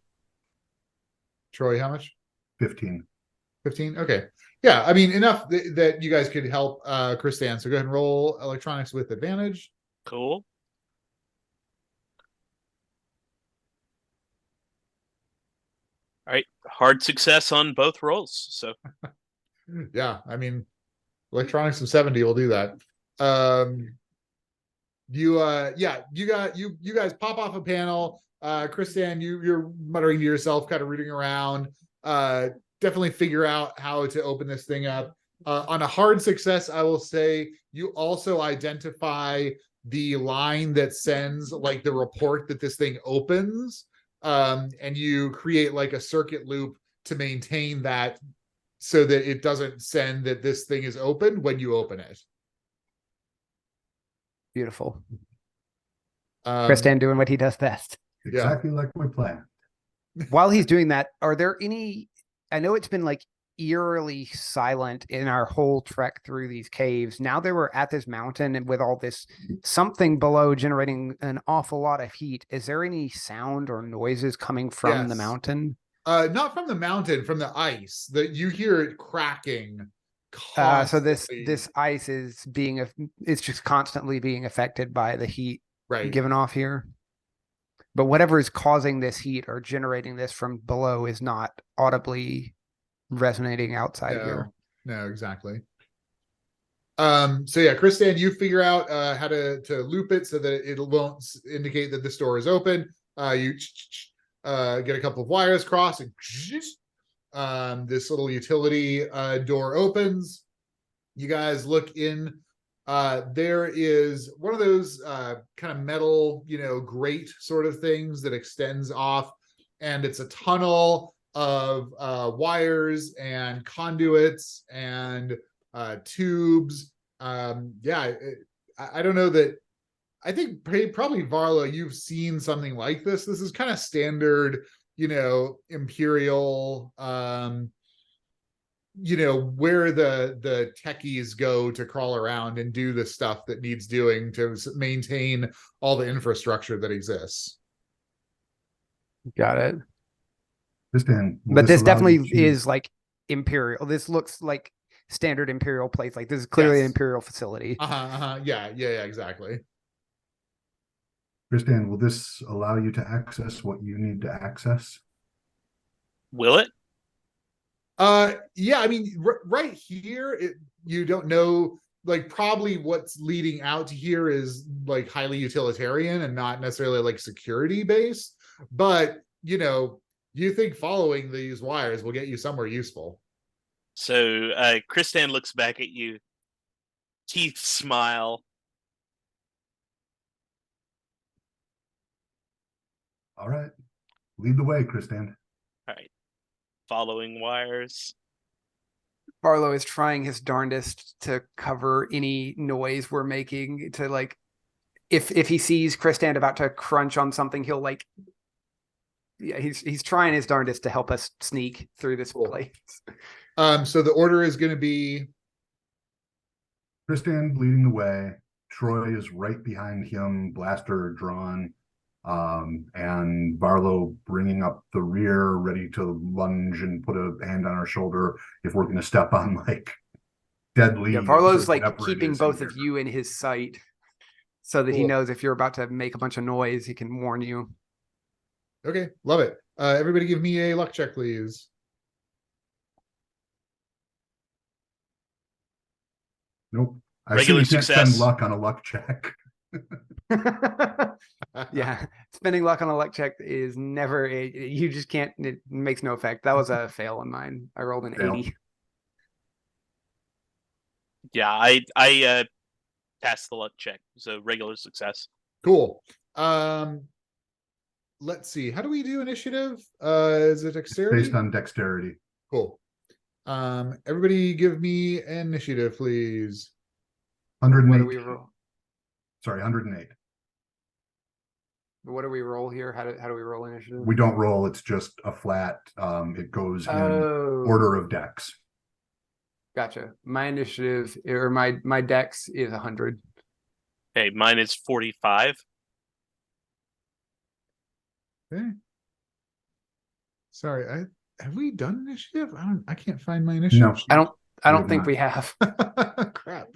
Troy, how much? 15. 15. Okay. Yeah, I mean enough that you guys could help Chris Dan. So go ahead and roll electronics with advantage. Cool. All right, hard success on both rolls. So Yeah, I mean electronics of 70 will do that. You guys pop off a panel. Chris Dan, you're muttering to yourself, kind of rooting around. Definitely figure out how to open this thing up. On a hard success, I will say you also identify the line that sends like the report that this thing opens, and you create like a circuit loop to maintain that so that it doesn't send that this thing is open when you open it. Beautiful. Chris Dan doing what he does best. Exactly like we planned. While he's doing that, are there any, I know it's been like eerily silent in our whole trek through these caves. Now that we're at this mountain and with all this something below generating an awful lot of heat, is there any sound or noises coming from the Yes. mountain? Not from the mountain, from the ice. That you hear it cracking So constantly. this ice is it's just constantly being affected by the heat right. given off here. But whatever is causing this heat or generating this from below is not audibly resonating outside here. No, exactly. So yeah, Chris Dan, you figure out how to loop it so that it won't indicate that the store is open. You get a couple of wires crossed and this little utility door opens. You guys look in. There is one of those kind of metal, grate sort of things that extends off, and it's a tunnel of wires and conduits and tubes. I don't know that. I think probably Varlo, you've seen something like this. This is kind of standard, Imperial. Where the techies go to crawl around and do the stuff that needs doing to maintain all the infrastructure that exists. Got it. But this definitely is like Imperial. This looks like standard Imperial place. Like this is clearly an Imperial facility. Yeah, exactly. Tristan, will this allow you to access what you need to access? Will it? Yeah, I mean, right here, you don't know, like, probably what's leading out to here is like highly utilitarian and not necessarily like security based, but you think following these wires will get you somewhere useful. So Kristan looks back at you, teeth smile. All right, lead the way, Kristan. All right, following wires. Barlow is trying his darndest to cover any noise we're making to like, if he sees Kristan about to crunch on something, he'll like, yeah, he's trying his darndest to help us sneak through this place. So the order is going to be Kristan leading the way, Troy is right behind him, blaster drawn, and Barlow bringing up the rear, ready to lunge and put a hand on our shoulder if we're going to step on like dead leaves. Yeah, Varlo's or like whatever it keeping is in both of here. you in his sight so that he Cool. knows if you're about to make a bunch of noise, he can warn you. Okay, love it. Everybody give me a luck check, please. Nope. I assume Regular you can't success. spend luck on a luck check. Yeah, spending luck on a luck check is never you just can't, it makes no effect. That was a fail on mine. I rolled an Fail. 80. Yeah, I passed the luck check, so regular success. Cool. Let's see. How do we do initiative? Is it dexterity? Based on dexterity. Cool. Everybody give me initiative, please. 108. What do 108. we roll? Sorry, 108. What do we roll here? How do we roll initiative? We don't roll, it's just a flat. It goes in order of dex. Gotcha. My initiative or my dex is 100. Hey, mine is 45. Okay. Sorry, have we done initiative? I can't find my initiative. No. sheet. I We don't have think not. we have. Crap.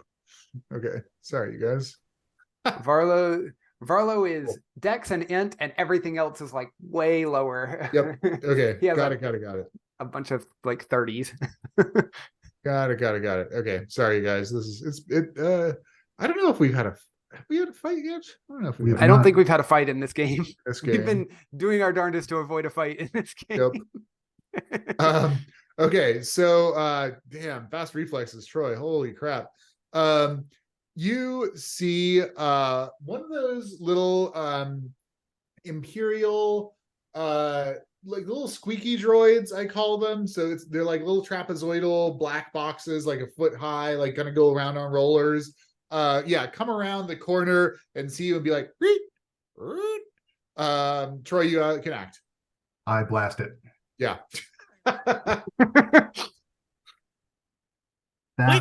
Okay. Sorry, you guys. Varlo is dex and int, and everything else is like way lower. Yep. Okay. He has Got a, it. a bunch of like 30s. Got it. Okay. Sorry, guys. I don't know if have we had a fight yet? I don't know if We have I don't not. think we've had a fight in this game. this We've game. been doing our darndest to avoid a fight in this game. Yep. Okay, so damn, fast reflexes, Troy. Holy crap. You see one of those little Imperial like little squeaky droids, I call them. So they're like little trapezoidal black boxes, like a foot high, like gonna go around on rollers. Yeah, come around the corner and see you and be like, "Reet, reet." Troy, you can act. I blast it. Yeah. Wait,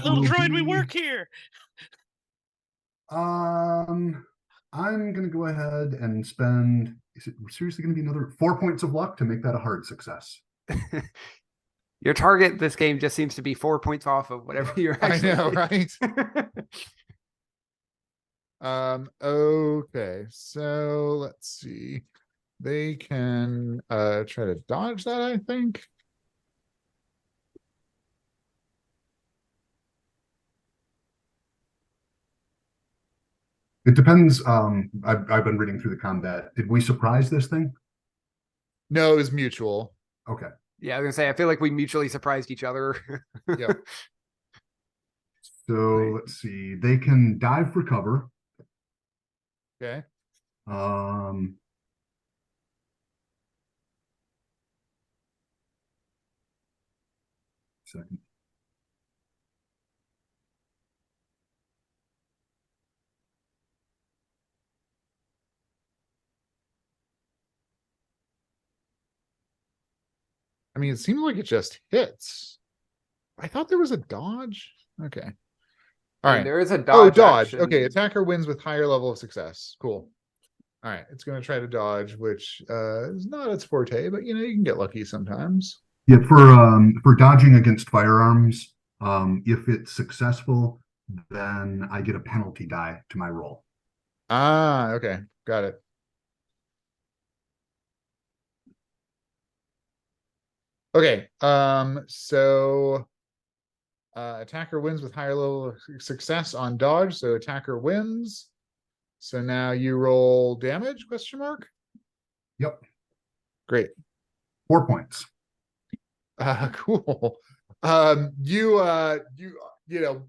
little will droid, we be- work here. I'm gonna go ahead and spend. Is it seriously gonna be another 4 points of luck to make that a hard success? Your target this game just seems to be 4 points off of whatever you're I actually. know, right? Okay, so let's see. They can try to dodge that, I think. It depends. I've been reading through the combat. Did we surprise this thing? No, it was mutual. Okay. Yeah, I was gonna say I feel like we mutually surprised each other. Yep. So Right. let's see. They can dive for cover. Okay. Second. I mean, it seems like it just hits. I thought there was a dodge. Okay. All And right. there is a Oh, dodge. dodge. action. Okay, attacker wins with higher level of success. Cool. All right, it's going to try to dodge, which is not its forte, but you can get lucky sometimes. Yeah, for dodging against firearms, if it's successful, then I get a penalty die to my roll. Ah, okay, got it. Okay, so attacker wins with higher level of success on dodge, so attacker wins. So now you roll damage, question mark? Yep. Great. 4 points. Cool. You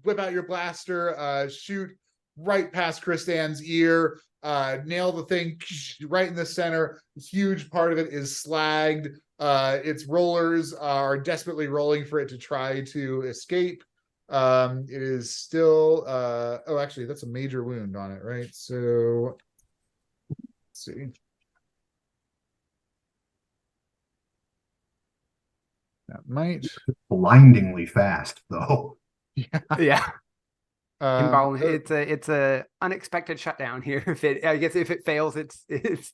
whip out your blaster, shoot right past Kristan's ear, nail the thing right in the center. A huge part of it is slagged. Its rollers are desperately rolling for it to try to escape. It is still oh, actually, that's a major wound on it, right? So let's see. That might Blindingly fast, though. Yeah. Pinball, oh, it's a unexpected shutdown here. I guess if it fails, it's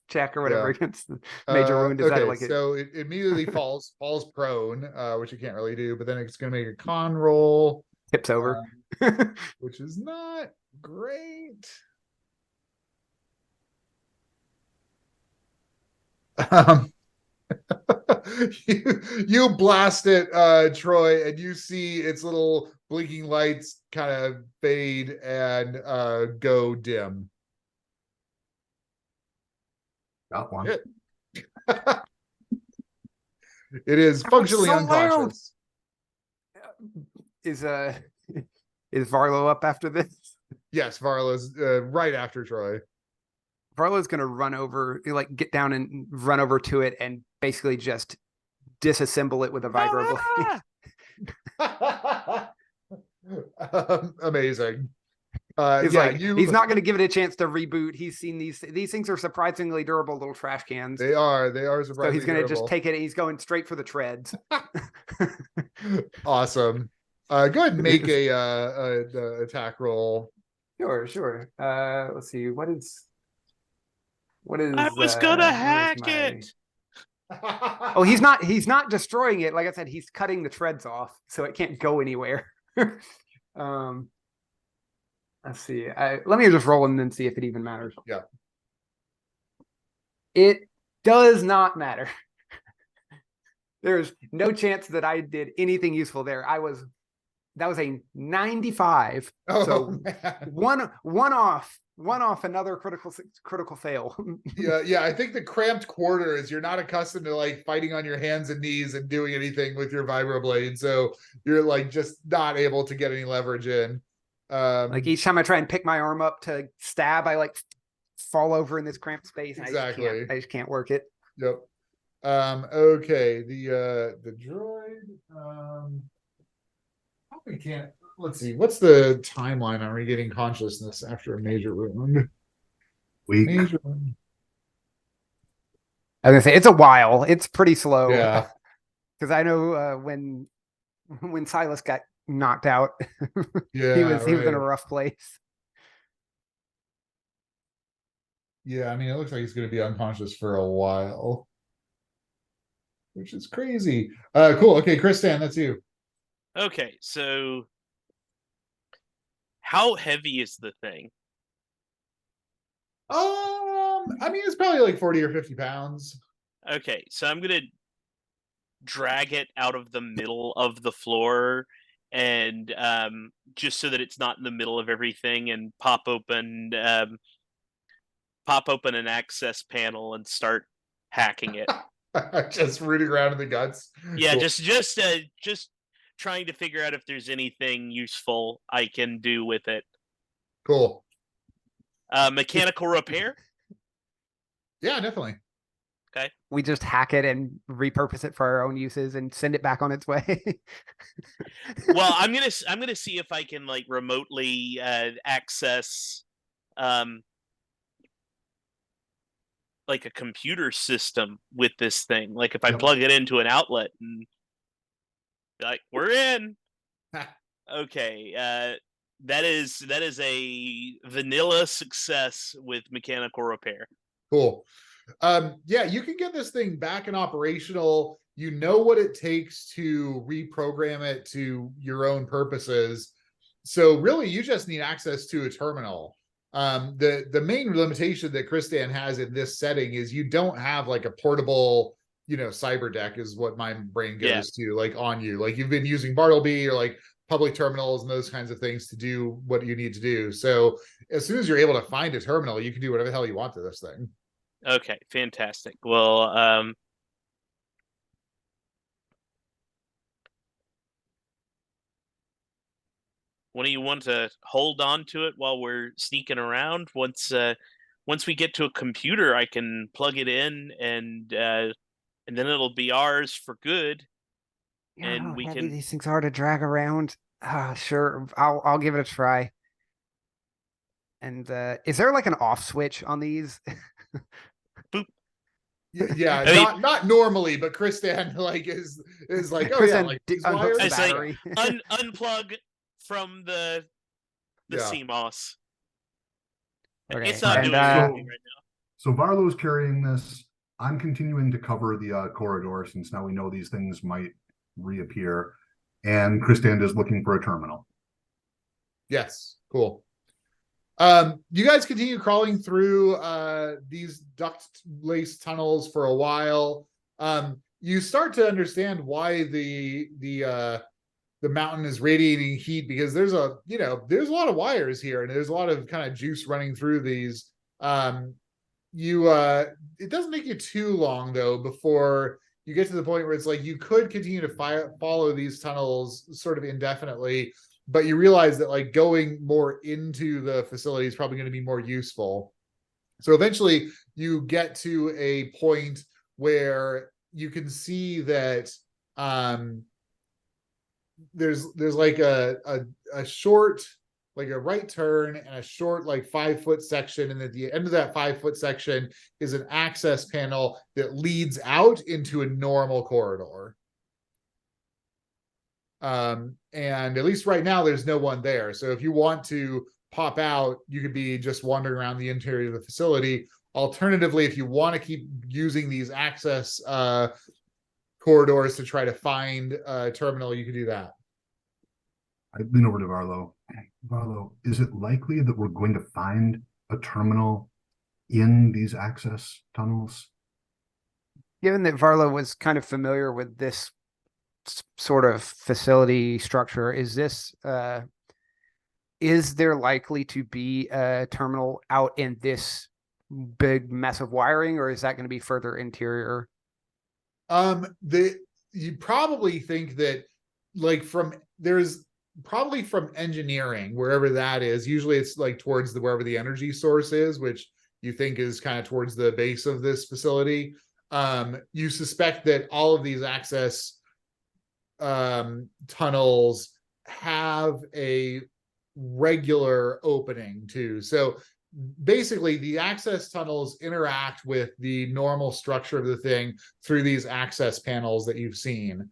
check or whatever Yeah. against the major wound. Is that Okay, like it so it immediately falls prone, which you can't really do, but then it's gonna make a con roll, tips over? which is not great. Um, you blast it, Troy, and you see its little blinking lights kind of fade and go dim. Got one. It, it is functionally so loud. unconscious. Is is Varlo up after this? Yes, Varla's right after Troy. Varlo's gonna run over, like get down and run over to it, and basically just disassemble it with a vibroblade. Amazing. He's Yeah, like, he's not going to give it a chance to reboot. He's seen these things are surprisingly durable little trash cans. They are So surprisingly he's going to just durable. take it. He's going straight for the treads. Awesome. Go ahead and make a attack roll. Sure. Let's see. What is? I was gonna hack it. Oh, he's not destroying it. Like I said, he's cutting the treads off, so it can't go anywhere. Let's see. Let me just roll and then see if it even matters. Yeah. It does not matter. There's no chance that I did anything useful there. That was a 95. Oh, so man. one off another critical fail. Yeah. I think the cramped quarter is you're not accustomed to like fighting on your hands and knees and doing anything with your vibroblade, so you're like just not able to get any leverage in. Like each time I try and pick my arm up to stab, I like fall over in this cramped space. And Exactly. I just can't work it. Yep. Okay. The droid. Probably can't. Let's see. What's the timeline on regaining consciousness after a major wound? Weak. Major wound. I was gonna say it's a while. It's pretty slow. Yeah. Because I know when Silas got knocked out, Yeah. he was in right. a rough place. Yeah, I mean, it looks like he's going to be unconscious for a while, which is crazy. Cool. Okay, Kristan, that's you. Okay, so how heavy is the thing? I mean, it's probably like 40 or 50 pounds. Okay, so I'm gonna drag it out of the middle of the floor and just so that it's not in the middle of everything, and pop open an access panel and start hacking it. Just rooting around in the guts. Yeah, Cool. just trying to figure out if there's anything useful I can do with it. Cool. Mechanical repair? Yeah, definitely. Okay. We just hack it and repurpose it for our own uses and send it back on its way. Well, I'm gonna see if I can like remotely access like a computer system with this thing. Like if I plug it into an outlet and be like, we're in. Okay. That is a vanilla success with mechanical repair. Cool. Yeah, you can get this thing back and operational. You know what it takes to reprogram it to your own purposes. So really, you just need access to a terminal. The main limitation that Kristan has in this setting is you don't have like a portable, cyber deck is what my brain goes to, like on you. Like you've been using Bartleby or like public terminals and those kinds of things to do what you need to do. So as soon as you're able to find a terminal, you can do whatever the hell you want to this thing. Okay, fantastic. Well, what do you want to hold on to it while we're sneaking around? Once we get to a computer, I can plug it in and then it'll be ours for good. Yeah, and we can. These things are to drag around. Sure, I'll give it a try. And is there like an off switch on these? Boop. Yeah, not normally, but Kristan like is like, oh yeah, like these wires. Like, unplug from the the Yeah. sea moss. Okay, It's not and, doing anything right now. So Varlo's carrying this. I'm continuing to cover the corridor since now we know these things might reappear. And Christand is looking for a terminal. Yes, cool. You guys continue crawling through these duct lace tunnels for a while. You start to understand why the mountain is radiating heat, because there's a lot of wires here and there's a lot of kind of juice running through these. It doesn't take you too long though before you get to the point where it's like you could continue to follow these tunnels sort of indefinitely, but you realize that like going more into the facility is probably going to be more useful. So eventually you get to a point where you can see that there's like a short, like a right turn and a short like 5-foot section, and at the end of that 5-foot section is an access panel that leads out into a normal corridor. And at least right now there's no one there, so if you want to pop out you could be just wandering around the interior of the facility. Alternatively, if you want to keep using these access corridors to try to find a terminal, you can do that. I lean over to Varlo. Varlo, is it likely that we're going to find a terminal in these access tunnels? Given that Varlo was kind of familiar with this sort of facility structure, is there likely to be a terminal out in this big mess of wiring, or is that going to be further interior? You probably think that like there's probably from engineering, wherever that is, usually it's like towards wherever the energy source is, which you think is kind of towards the base of this facility. You suspect that all of these access tunnels have a regular opening too. So basically the access tunnels interact with the normal structure of the thing through these access panels that you've seen.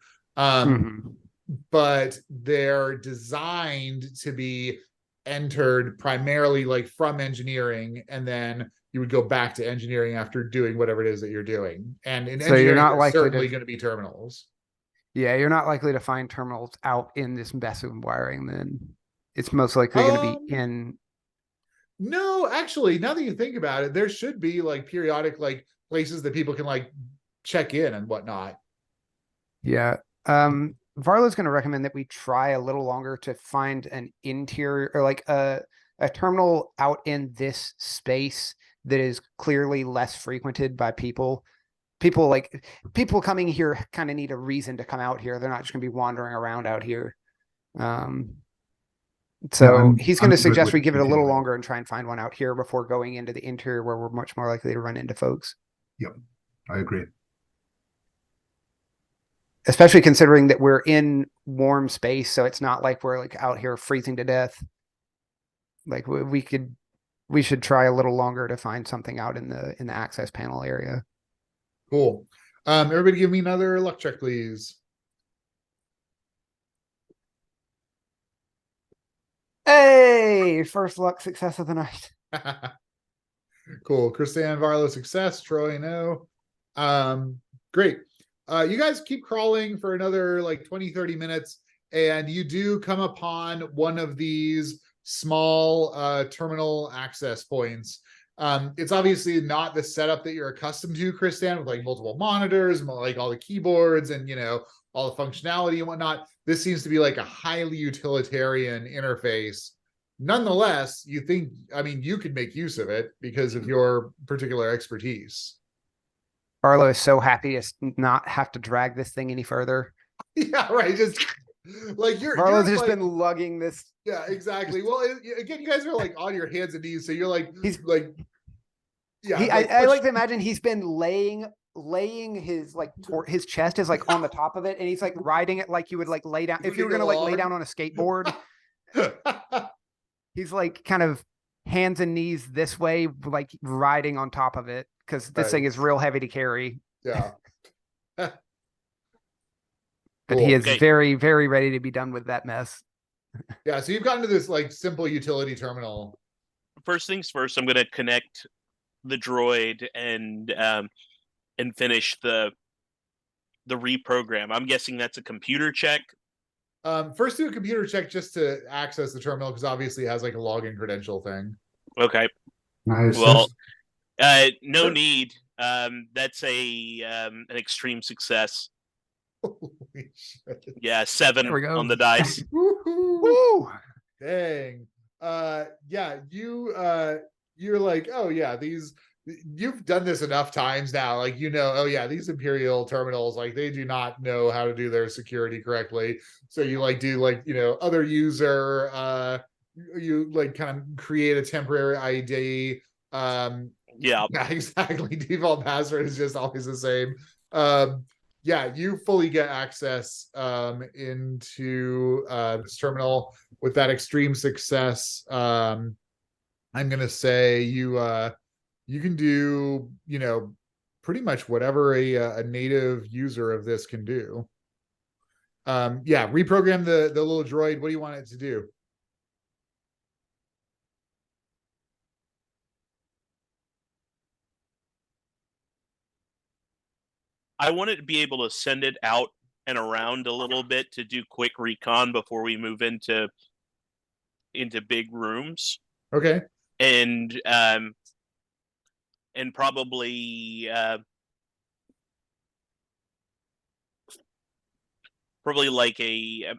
But they're designed to be entered primarily like from engineering, and then you would go back to engineering after doing whatever it is that you're doing. And in So you're engineering, not there's likely certainly to- going to be terminals. Yeah, you're not likely to find terminals out in this mess of wiring then. It's most likely going to be in. No, actually, now that you think about it, there should be like periodic like places that people can like check in and whatnot. Yeah. Varlo's going to recommend that we try a little longer to find an interior or like a terminal out in this space that is clearly less frequented by people. People coming here kind of need a reason to come out here. They're not just going to be wandering around out here. So he's going to suggest we give it a little longer and try and find one out here before going into the interior where we're much more likely to run into folks. Yep, I agree. Especially considering that we're in warm space, so it's not like we're like out here freezing to death. Like we should try a little longer to find something out in the access panel area. Cool. Everybody give me another luck check, please. Hey, first luck success of the night. Cool. Christian, Varlo, success. Troy, no. Great. You guys keep crawling for another like 20-30 minutes, and you do come upon one of these small terminal access points. It's obviously not the setup that you're accustomed to, Christian, with like multiple monitors, like all the keyboards and all the functionality and whatnot. This seems to be like a highly utilitarian interface. Nonetheless, you could make use of it because of your particular expertise. Varlo is so happy to not have to drag this thing any further. Yeah, right. Just like Varlo's just been lugging this. Yeah, exactly. Well, again, you guys are like on your hands and knees, so you're like yeah. I like to imagine he's been laying his his chest is like on the top of it, and he's like riding it like you would like lay down if you were gonna like lay down on a skateboard. He's like kind of hands and knees this way, like riding on top of it because this thing is real heavy to carry. Yeah. But he is very, very ready to be done with that mess. Yeah, so you've gotten to this like simple utility terminal. First things first, I'm going to connect the droid and finish the reprogram. I'm guessing that's a computer check. First do a computer check just to access the terminal, because obviously it has like a login credential thing. Okay. Nice. Well, no need. That's an extreme success. Holy shit. Yeah, 7 There we go. on the dice. Woohoo! Woo! Dang. Yeah, you're like, oh yeah, you've done this enough times now. Like, oh yeah, these Imperial terminals, like they do not know how to do their security correctly. So you like do like, other user, you like kind of create a temporary ID. Yeah. Yeah, exactly. Default password is just always the same. Yeah, you fully get access into this terminal with that extreme success. I'm gonna say you can do pretty much whatever a native user of this can do. Yeah, reprogram the little droid. What do you want it to do? I want it to be able to send it out and around a little bit to do quick recon before we move into big rooms. Okay. And probably like a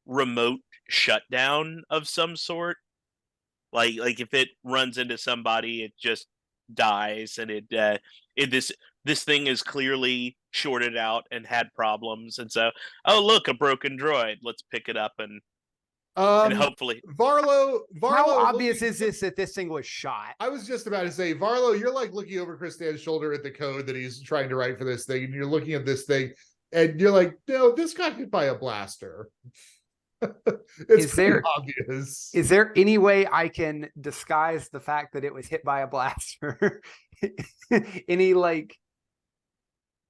remote shutdown of some sort. Like if it runs into somebody, it just dies, and this thing is clearly shorted out and had problems, and so, oh look, a broken droid. Let's pick it up and hopefully. Varlo, How obvious is this that this thing was shot? I was just about to say, Varlo, you're like looking over Kristan's shoulder at the code that he's trying to write for this thing, and you're looking at this thing, and you're like, no, this got hit by a blaster. It's obvious. Is there any way I can disguise the fact that it was hit by a blaster? Any like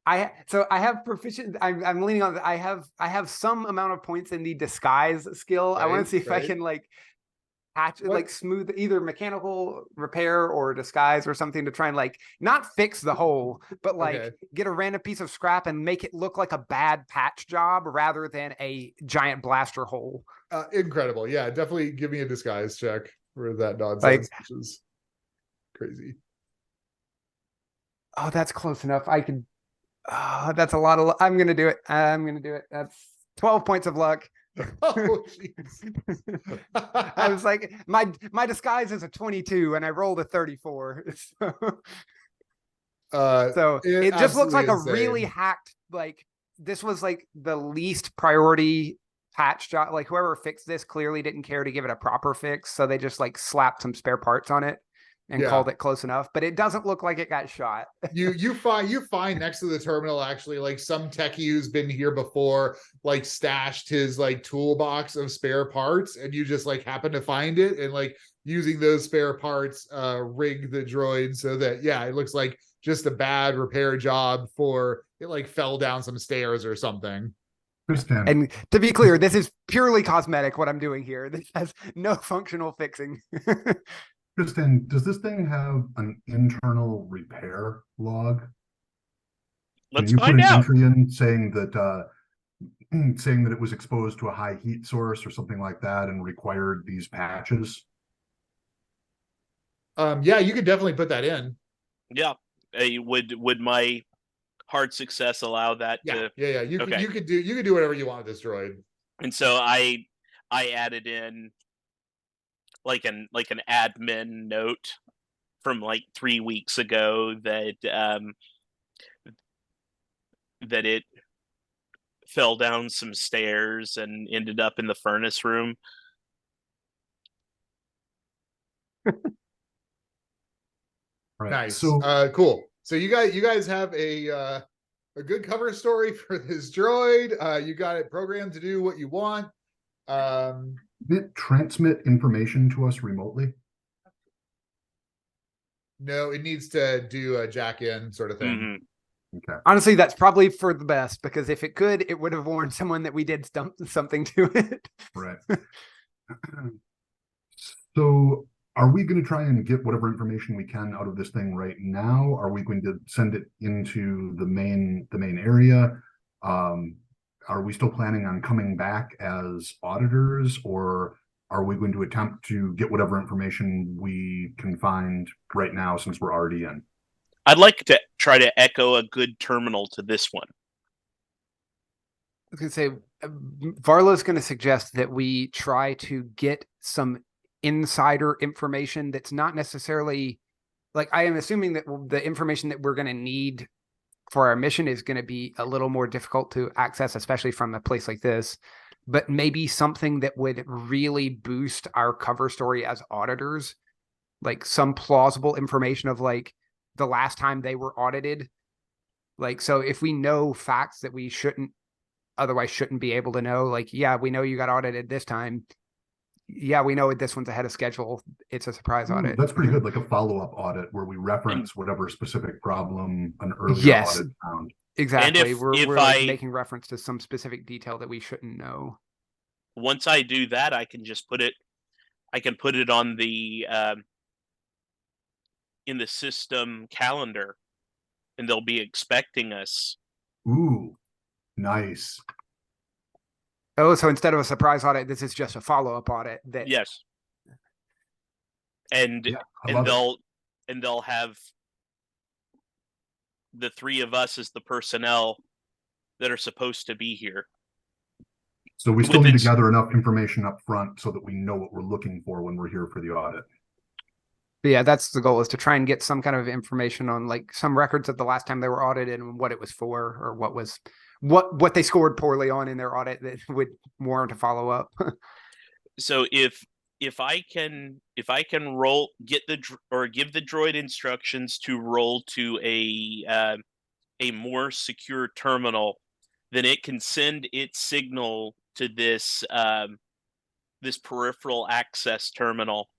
I have proficient. I'm leaning on. I have some amount of points in the disguise skill. I want to see if I can like patch like smooth either mechanical repair or disguise or something to try and like not fix the hole, but like get a random piece of scrap and make it look like a bad patch job rather than a giant blaster hole. Incredible. Yeah, definitely give me a disguise check for that nonsense, which is crazy. Oh, that's close enough. I could. Oh, that's a lot of. I'm gonna do it. That's 12 points of luck. Oh, jeez. I was like, my disguise is a 22 and I rolled a 34. So it just looks like insane. A really hacked, like this was like the least priority patch job. Like whoever fixed this clearly didn't care to give it a proper fix. So they just like slapped some spare parts on it and called it close enough, but it doesn't look like it got shot. you find next to the terminal actually like some techie who's been here before like stashed his like toolbox of spare parts, and you just like happen to find it and like using those spare parts rig the droid so that it looks like just a bad repair job for it like fell down some stairs or something. And to be clear, this is purely cosmetic what I'm doing here. This has no functional fixing. Kristen, does this thing have an internal repair log? Let's find out. Entry in saying that it was exposed to a high heat source or something like that and required these patches? Yeah, you could definitely put that in. Yeah, would my hard success allow that? Yeah. You could do whatever you want with this droid. And so I added in like an admin note from like 3 weeks ago that that it fell down some stairs and ended up in the furnace room. Right. Nice. So cool. So you guys have a good cover story for this droid. You got it programmed to do what you want. Did it transmit information to us remotely? No, it needs to do a jack in sort of thing. Okay. Honestly, that's probably for the best, because if it could, it would have warned someone that we did something to it. Right. So are we going to try and get whatever information we can out of this thing right now? Are we going to send it into the main area? Are we still planning on coming back as auditors, or are we going to attempt to get whatever information we can find right now since we're already in? I'd like to try to echo a good terminal to this one. I was going to say, Varla's going to suggest that we try to get some insider information that's not necessarily, like, I am assuming that the information that we're going to need for our mission is going to be a little more difficult to access, especially from a place like this, but maybe something that would really boost our cover story as auditors, like some plausible information of like the last time they were audited. Like, so if we know facts that we otherwise shouldn't be able to know, like, yeah, we know you got audited this time. Yeah, we know this one's ahead of schedule. It's a surprise audit. That's pretty good, like a follow-up audit where we reference whatever specific problem an earlier Yes. audit found. Exactly. And we're like making reference to some specific detail that we shouldn't know. Once I do that, I can just put it on the in the system calendar, and they'll be expecting us. Ooh, nice. Oh, so instead of a surprise audit, this is just a follow-up audit. That Yes. And Yeah, and they'll have the three of us as the personnel that are supposed to be here. So we still need to gather enough information up front so that we know what we're looking for when we're here for the audit. But yeah, that's the goal, is to try and get some kind of information on like some records of the last time they were audited and what it was for, or what they scored poorly on in their audit that would warrant a follow-up. So if I can roll, give the droid instructions to roll to a more secure terminal, then it can send its signal to this this peripheral access terminal.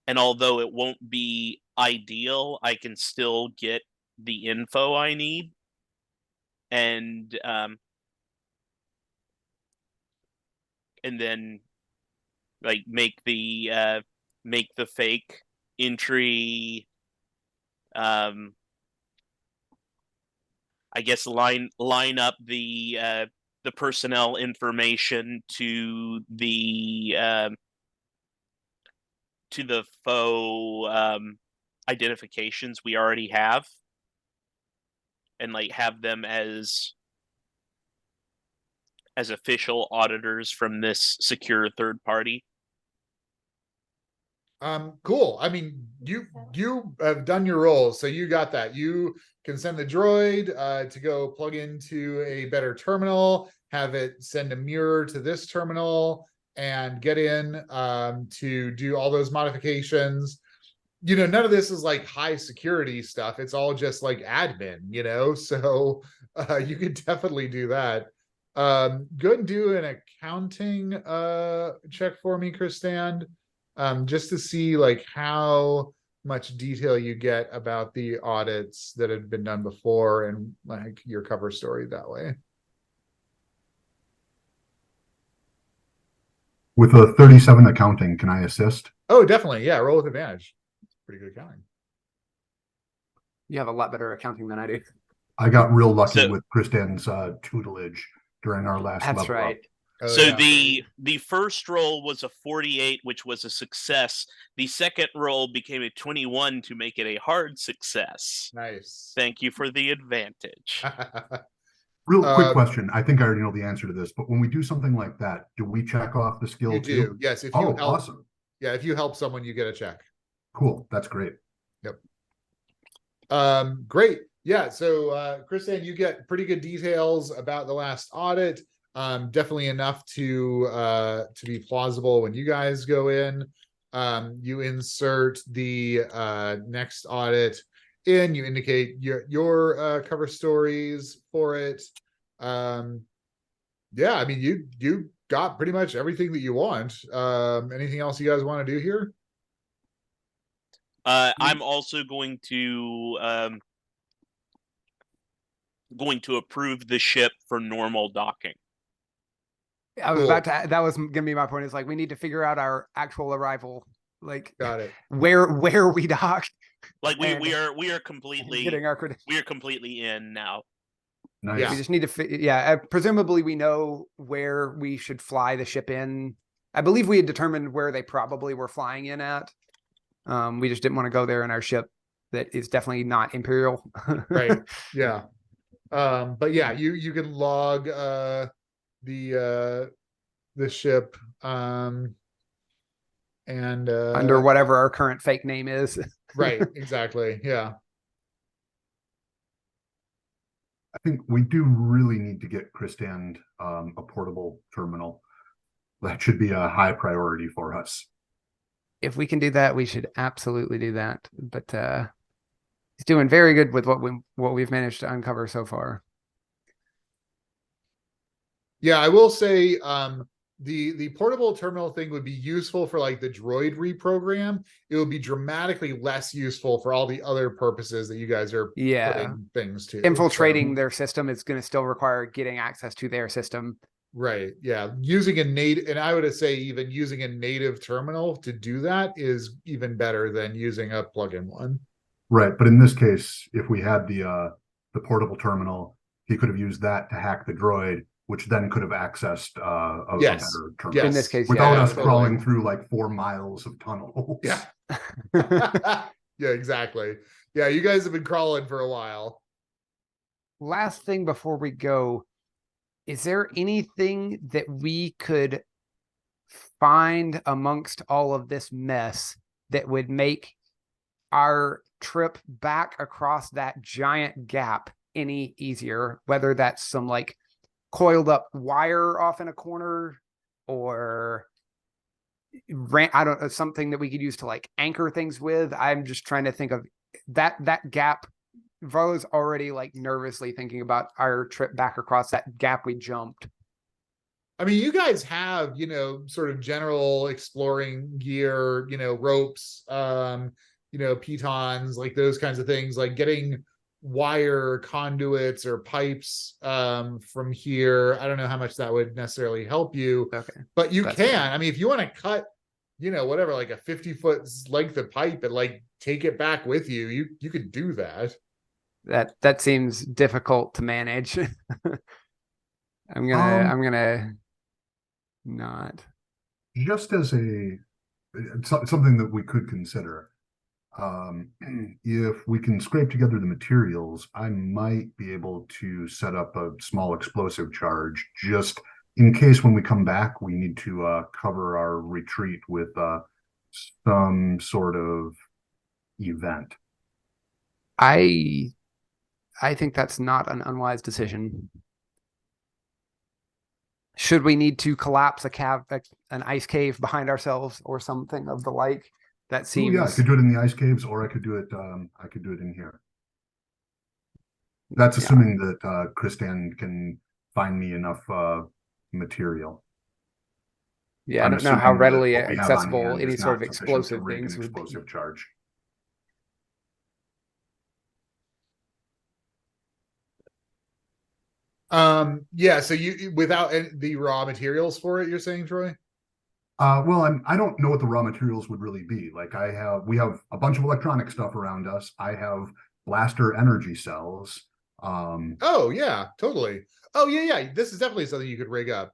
And although it won't be ideal, I can still get the info I need. And then like make the fake entry, I guess line up the personnel information to the faux identifications we already have, and like have them as official auditors from this secure third party. Cool. I mean, you have done your role, so you got that. You can send the droid to go plug into a better terminal, have it send a mirror to this terminal, and get in to do all those modifications. You know, none of this is like high security stuff. It's all just like admin, you know, so you could definitely do that. Go ahead and do an accounting check for me, Christand. Just to see like how much detail you get about the audits that had been done before and like your cover story that way. With a 37 accounting, can I assist? Oh, definitely. Yeah, roll with advantage. Pretty good accounting. You have a lot better accounting than I do. I got real lucky with Kristan's tutelage during our last level. That's right. Oh, so yeah. the first roll was a 48, which was a success. The second roll became a 21 to make it a hard success. Nice. Thank you for the advantage. Real quick question. I think I already know the answer to this, but when we do something like that, do we check off the skill You too? do. Yes. If you help, awesome. Yeah, if you help someone, you get a check. Cool. That's great. Yep. Great. Yeah. So, Kristan, you get pretty good details about the last audit. Definitely enough to be plausible when you guys go in. You insert the next audit in. You indicate your cover stories for it. Yeah, I mean, you got pretty much everything that you want. Anything else you guys want to do here? I'm also going to going to approve the ship for normal docking. I was Cool. about to. That was gonna be my point. Is like we need to figure out our actual arrival, like Got it. where we docked. Like we And- are completely Getting our credentials. we are completely in now. Nice. Yeah. We just need to presumably we know where we should fly the ship in. I believe we had determined where they probably were flying in at. We just didn't want to go there in our ship that is definitely not Imperial. Right. Yeah. But yeah, you can log the ship and Under whatever our current fake name is. right, exactly. Yeah. I think we do really need to get Christand a portable terminal. That should be a high priority for us. If we can do that, we should absolutely do that. But he's doing very good with what we've managed to uncover so far. Yeah, I will say the portable terminal thing would be useful for like the droid reprogram. It would be dramatically less useful for all the other purposes that you guys are Yeah. putting things to. Infiltrating So, their system is going to still require getting access to their system. right. Yeah. Using a native, and I would say even using a native terminal to do that is even better than using a plug-in one. Right, but in this case, if we had the portable terminal, he could have used that to hack the droid, which then could have accessed a Yes. better terminal. Yes. In this case, Without yeah, us totally. crawling through like 4 miles of tunnels. Yeah. Yeah, exactly. Yeah, you guys have been crawling for a while. Last thing before we go, is there anything that we could find amongst all of this mess that would make our trip back across that giant gap any easier? Whether that's some like coiled up wire off in a corner or I don't know, something that we could use to like anchor things with. I'm just trying to think of that gap. Varlo's already like nervously thinking about our trip back across that gap we jumped. I mean, you guys have, sort of general exploring gear, ropes, pitons, like those kinds of things, like getting wire conduits or pipes from here. I don't know how much that would necessarily help you, Okay. but you That's can. fair. I mean, if you want to cut, whatever, like a 50-foot length of pipe and like take it back with you, you could do that. That seems difficult to manage. I'm gonna not. Just as something that we could consider. If we can scrape together the materials, I might be able to set up a small explosive charge just in case when we come back, we need to cover our retreat with some sort of event. I think that's not an unwise decision. Should we need to collapse an ice cave behind ourselves or something of the like? That seems. Yeah, I could do it in the ice caves, or I could do it. I could do it in here. That's assuming that Christan can find me enough material. Yeah, I don't know how readily accessible any sort of explosive things would be. Explosive charge. Yeah, so you without the raw materials for it, you're saying, Troy? Well, I don't know what the raw materials would really be. Like we have a bunch of electronic stuff around us. I have blaster energy cells. Oh yeah, totally. Oh yeah. This is definitely something you could rig up.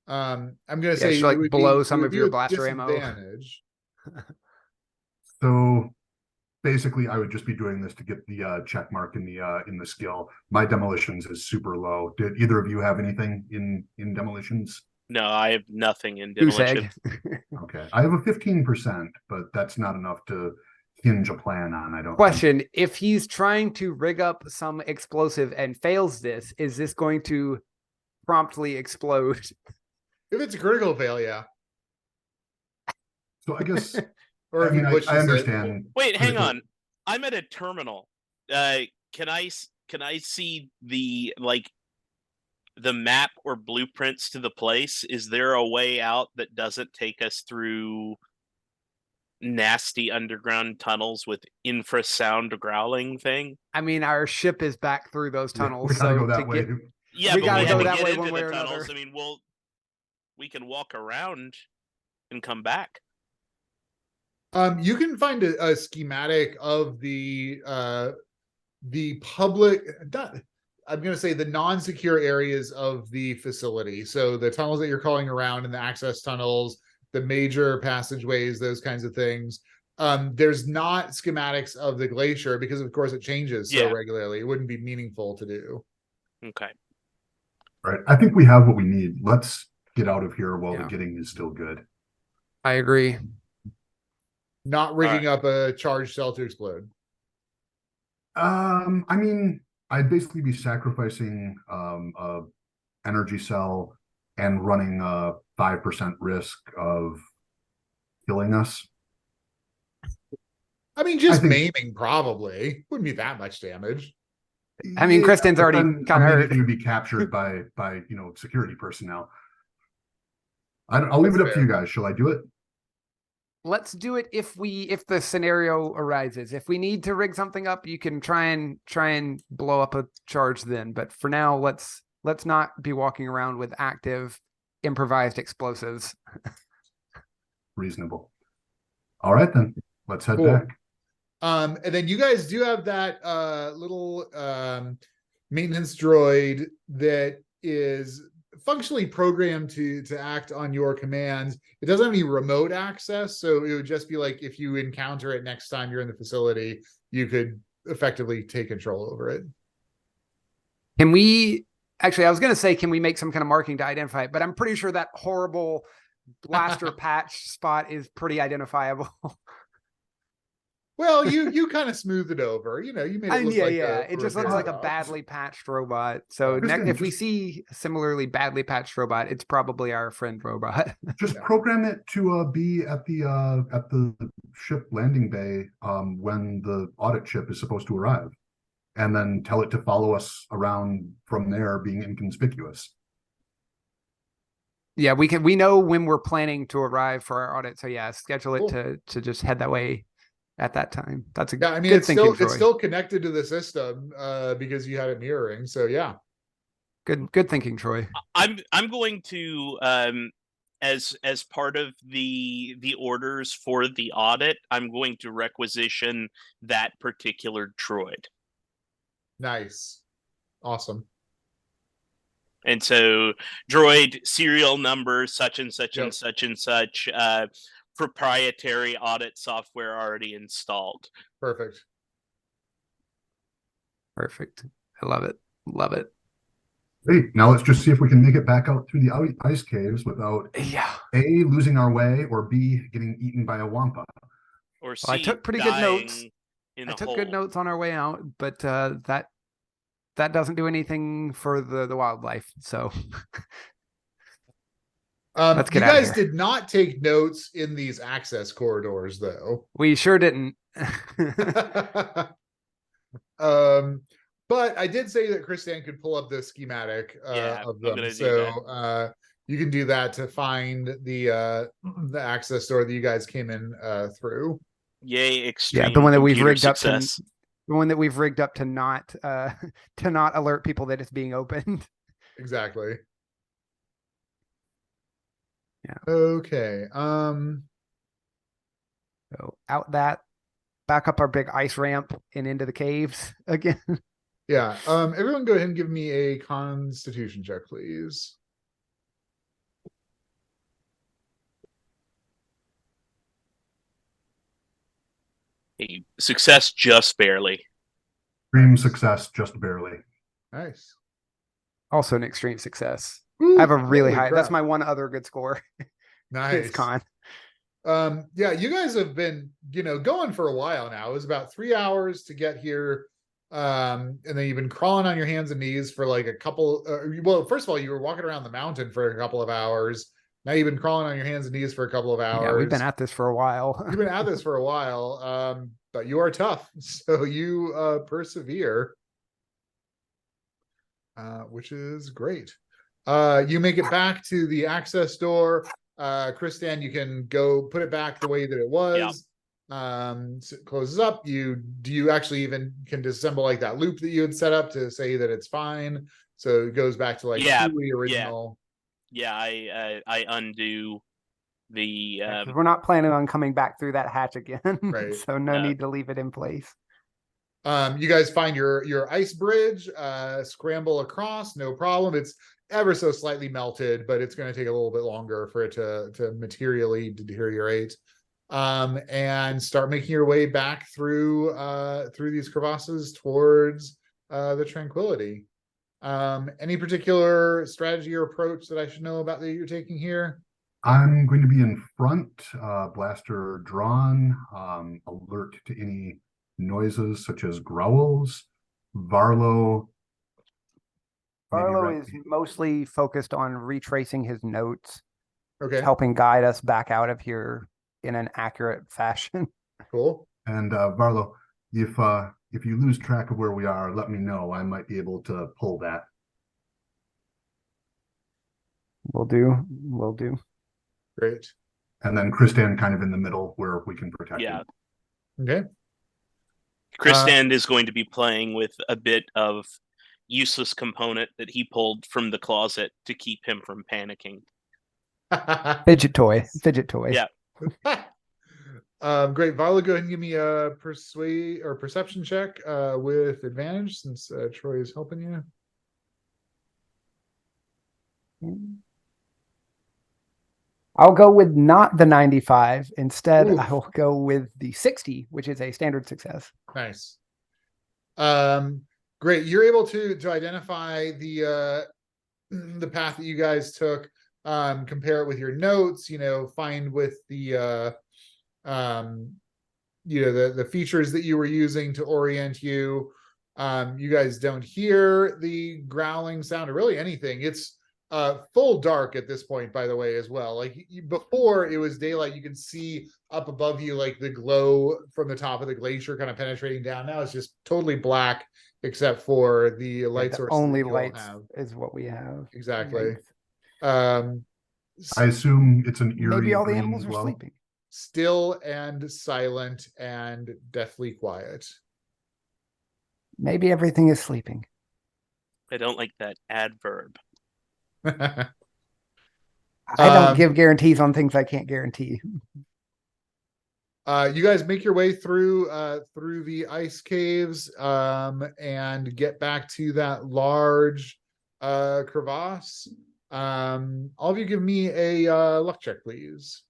I'm gonna say like blow some of your a blaster ammo. disadvantage. So basically, I would just be doing this to get the check mark in the skill. My demolitions is super low. Did either of you have anything in demolitions? No, I have nothing in Goose demolition. egg. Okay, I have a 15%, but that's not enough to hinge a plan on. I don't. Question: if he's trying to rig up some explosive and fails this, is this going to promptly explode? If it's a critical fail, yeah. So I guess. Or I mean, I understand. understand. Wait, hang on. I'm at a terminal. Can I see the map or blueprints to the place? Is there a way out that doesn't take us through nasty underground tunnels with infrasound growling thing? I mean, our ship is back through those tunnels, we gotta so go that to way. get Yeah, We but gotta we had go to that get way into one way the or tunnels. another. I mean, we can walk around and come back. You can find a schematic of the public, I'm going to say the non-secure areas of the facility. So the tunnels that you're calling around and the access tunnels, the major passageways, those kinds of things. There's not schematics of the glacier because of course it changes so Yeah. regularly. It wouldn't be meaningful to do. Okay. All right. I think we have what we need. Let's get out of here while Yeah. the getting is still good. I agree. Not rigging up a charged cell to explode. I mean, I'd basically be sacrificing a energy cell and running a 5% risk of killing us. I mean, just I think- maiming probably wouldn't be that much damage. I mean, Kristen's but already then kinda hurt. immediately you'd be captured by security personnel. I'll leave it That's up to you guys. Shall I do it? Let's do it if the scenario arises. If we need to rig something up, you can try and blow up a charge then. But for now, let's not be walking around with active improvised explosives. Reasonable. All right then. Let's head Cool. back. And then you guys do have that little maintenance droid that is functionally programmed to act on your commands. It doesn't have any remote access, so it would just be like if you encounter it next time you're in the facility, you could effectively take control over it. Can we actually? I was going to say, can we make some kind of marking to identify it? But I'm pretty sure that horrible blaster patch spot is pretty identifiable. Well, you kind of smoothed it over. You made it look yeah, like it just looks repair like a job. badly patched robot. So Kristen, if we just- see a similarly badly patched robot, it's probably our friend robot. Just Yeah. program it to be at the ship landing bay when the audit ship is supposed to arrive, and then tell it to follow us around from there, being inconspicuous. Yeah, we know when we're planning to arrive for our audit. So yeah, schedule it Cool. to just head that way at that time. That's a Yeah, I mean good it's thinking, still Troy. connected to the system because you had it mirroring. So yeah. Good thinking, Troy. I'm going to as part of the orders for the audit, I'm going to requisition that particular droid. Nice. Awesome. And so droid serial number such and such Yep. and such and such, proprietary audit software already installed. Perfect. Perfect. I love it. Love it. Hey, now let's just see if we can make it back out through the ice caves without Yeah. A, losing our way, or B, getting eaten by a wampa. Or C, Well, I took pretty good notes. dying in I a took hole. good notes on our way out, but that doesn't do anything for the wildlife. So Let's You get outta guys here. did not take notes in these access corridors, though. we sure didn't. But I did say that Christian could pull up the schematic Yeah, of I'm them. gonna do So you can do that to find the access door that you guys came in through. Yay, extreme The one that we've computer rigged up success. the one that we've rigged up to not alert people that it's being opened. Exactly. Yeah. Okay. So out that, back up our big ice ramp and into the caves again. Yeah. Everyone go ahead and give me a constitution check, please. A success just barely. Extreme success, just barely. Nice. Also an extreme success. Woo, I have a really holy high. That's crap. my one other good score. Nice. It's con. Yeah, you guys have been, going for a while now. It was about 3 hours to get here. And then you've been crawling on your hands and knees for like a couple. Well, first of all, you were walking around the mountain for a couple of hours. Now you've been crawling on your hands and knees for a couple of hours. Yeah, we've been at this for a while. You've been at this for a while. But you are tough. So you persevere. Which is great. You make it back to the access door. Christian, you can go put it back the way that it was. So it closes up. Do you actually even can disassemble like that loop that you had set up to say that it's fine? So it goes back to like Yeah, the original. Yeah, I undo the 'Cause we're not planning on coming back through that hatch again, Right. so no No. need to leave it in place. You guys find your ice bridge, scramble across, no problem. It's ever so slightly melted, but it's going to take a little bit longer for it to materially deteriorate. And start making your way back through these crevasses towards the Tranquility. Any particular strategy or approach that I should know about that you're taking here? I'm going to be in front, blaster drawn, alert to any noises such as growls. Varlo. maybe Barlow right- is mostly focused on retracing his notes, Okay, helping guide us back out of here in an accurate fashion. cool. And Varlo, if you lose track of where we are, let me know. I might be able to pull that. Will do. Will do. Great. And then Kristan kind of in the middle where we can protect Yeah. him. Okay. Kristan is going to be playing with a bit of useless component that he pulled from the closet to keep him from panicking. Fidget toy. Fidget toy. Yeah. Great. Varla, go ahead and give me a persuade or perception check with advantage since Troy is helping you. I'll go with not the 95. Instead, Oof. I will go with the 60, which is a standard success. Nice. Great. You're able to identify the path that you guys took, compare it with your notes, find with the the features that you were using to orient you. You guys don't hear the growling sound or really anything. It's full dark at this point, by the way, as well. Like before it was daylight, you can see up above you like the glow from the top of the glacier kind of penetrating down. Now it's just totally black except for the light the source only that you all lights have. is what we have. Exactly. Yikes. I assume it's an eerie Maybe all the green animals are glow. sleeping. Still and silent and deathly quiet. Maybe everything is sleeping. I don't like that adverb. I don't Um, give guarantees on things I can't guarantee. You guys make your way through the ice caves and get back to that large crevasse. All of you give me a luck check, please.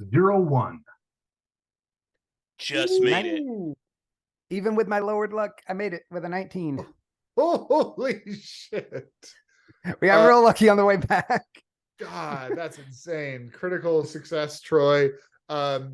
0-1. Just made it. Ooh. Even with my lowered luck, I made it with a 19. Holy shit. We got real lucky on the way back. God, that's insane. Critical success, Troy. So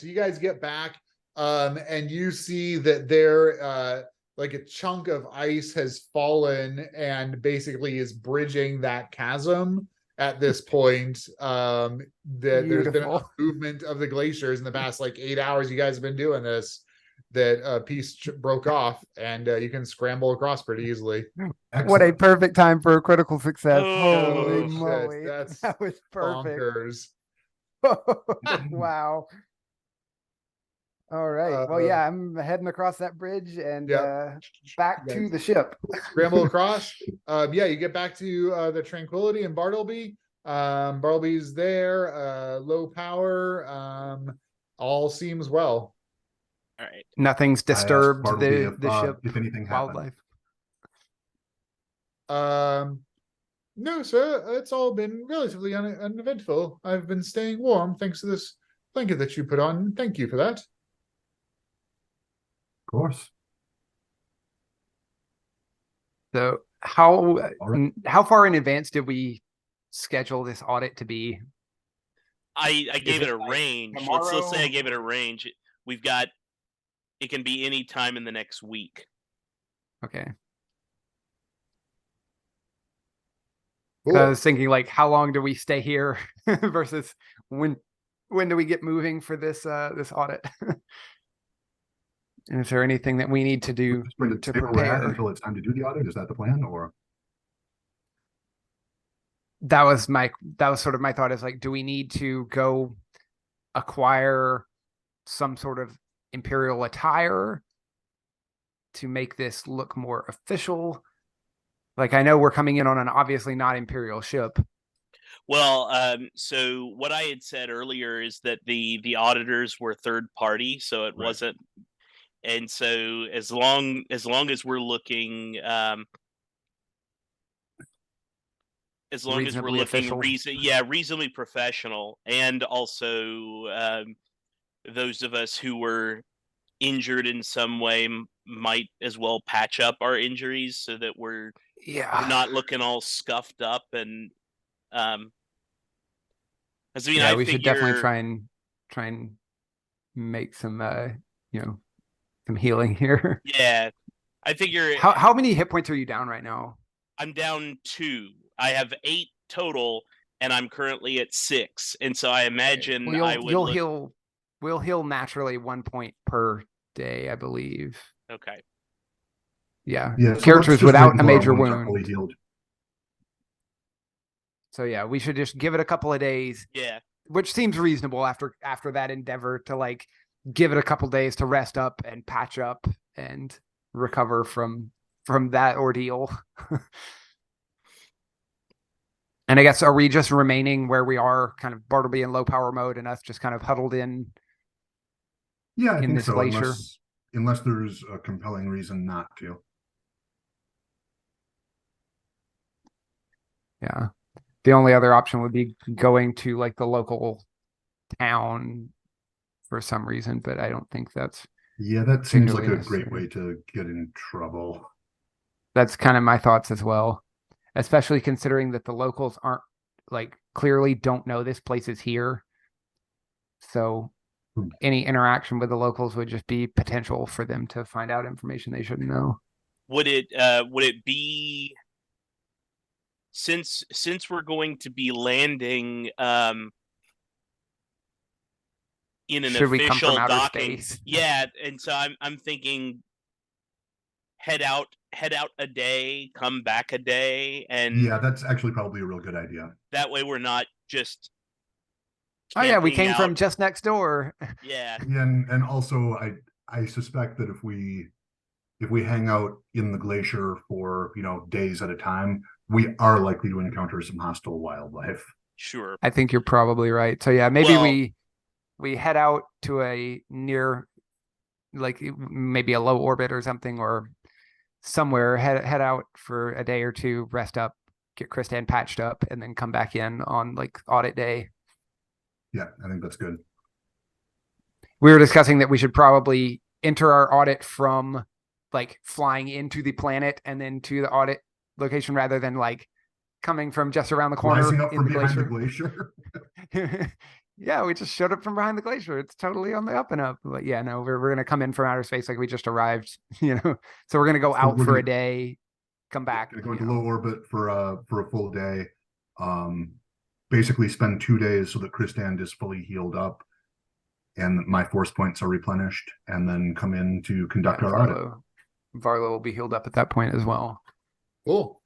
you guys get back and you see that there like a chunk of ice has fallen and basically is bridging that chasm at this point. That there's been a Beautiful. movement of the glaciers in the past like 8 hours. You guys have been doing this. That piece broke off and you can scramble across pretty easily. What a perfect time for a critical success. Oh, Holy shit, moly. that's That was perfect. Bonkers. Wow. All right. Well, yeah, I'm heading across that bridge and back to the ship. Scramble across. Yeah, you get back to the Tranquility and Bartleby. Bartleby's there, low power. All seems well. All right. Nothing's disturbed Bartleby the ship if anything happened. wildlife. No, sir. It's all been relatively uneventful. I've been staying warm thanks to this blanket that you put on. Thank you for that. Of course. So All right. how far in advance did we schedule this audit to be? I gave it a like range. Let's say I tomorrow? gave it a range. We've got it can be any time in the next week. Okay. Cool. I was thinking like how long do we stay here versus when do we get moving for this this audit? And is there anything that we need to do Just bring it to stay where we're at prepare? until it's time to do the audit. Is that the plan, or? that was sort of my thought, is like, do we need to go acquire some sort of Imperial attire to make this look more official? Like, I know we're coming in on an obviously not Imperial ship. Well, so what I had said earlier is that the auditors were third party, so it Right. wasn't. And so as long as we're looking, as long as we're Reasonably looking official. reasonably professional, and also those of us who were injured in some way might as well patch up our injuries so that we're Yeah. not looking all scuffed up. And as Yeah, I we should definitely figure, try and make some some healing here. yeah, I figure How many hit points are you down right now? I'm down 2. I have 8 total, and I'm currently at 6. And so I imagine Well, I would you'll look. heal. We'll heal naturally 1 point per day, I believe. Okay. Yeah. Yeah, so let's Characters just wait without a until our major wounds are fully wound. healed. So yeah, we should just give it a couple of days, Yeah. which seems reasonable after that endeavor, to like give it a couple days to rest up and patch up and recover from that ordeal. And I guess, are we just remaining where we are, kind of Bartleby in low power mode, and us just kind of huddled in Yeah, I in think this so, glacier? unless there's a compelling reason not to. Yeah. The only other option would be going to like the local town for some reason, but I don't think that's Yeah, that seems like particularly a great necessary. way to get in trouble. That's kind of my thoughts as well, especially considering that the locals aren't, like, clearly don't know this place is here. So Hmm. any interaction with the locals would just be potential for them to find out information they shouldn't know. Would it be, since we're going to be landing in an Should we come from official outer docking? space? Yeah, and so I'm thinking head out a day, come back a day, and Yeah, that's actually probably a real good idea. that way we're not just Oh yeah, we camping came out. from just next door. Yeah. And also I suspect that if we hang out in the glacier for, days at a time, we are likely to encounter some hostile wildlife. Sure. I think you're probably right. So yeah, maybe Well, we head out to a near, like maybe a low orbit or something, or somewhere, head out for a day or two, rest up, get Kristan patched up, and then come back in on like audit day. Yeah, I think that's good. We were discussing that we should probably enter our audit from like flying into the planet and then to the audit location, rather than like coming from just around the corner Rising up in from the behind glacier. the glacier. Yeah, we just showed up from behind the glacier. It's totally on the up and up. But yeah, no, we're gonna come in from outer space like we just arrived, So we're gonna go out for a day, come back. Gonna go into low orbit for a full day. Basically spend 2 days so that Kristan is fully healed up and my force points are replenished, and then come in to conduct our audit. Varlo will be healed up at that point as well. Cool.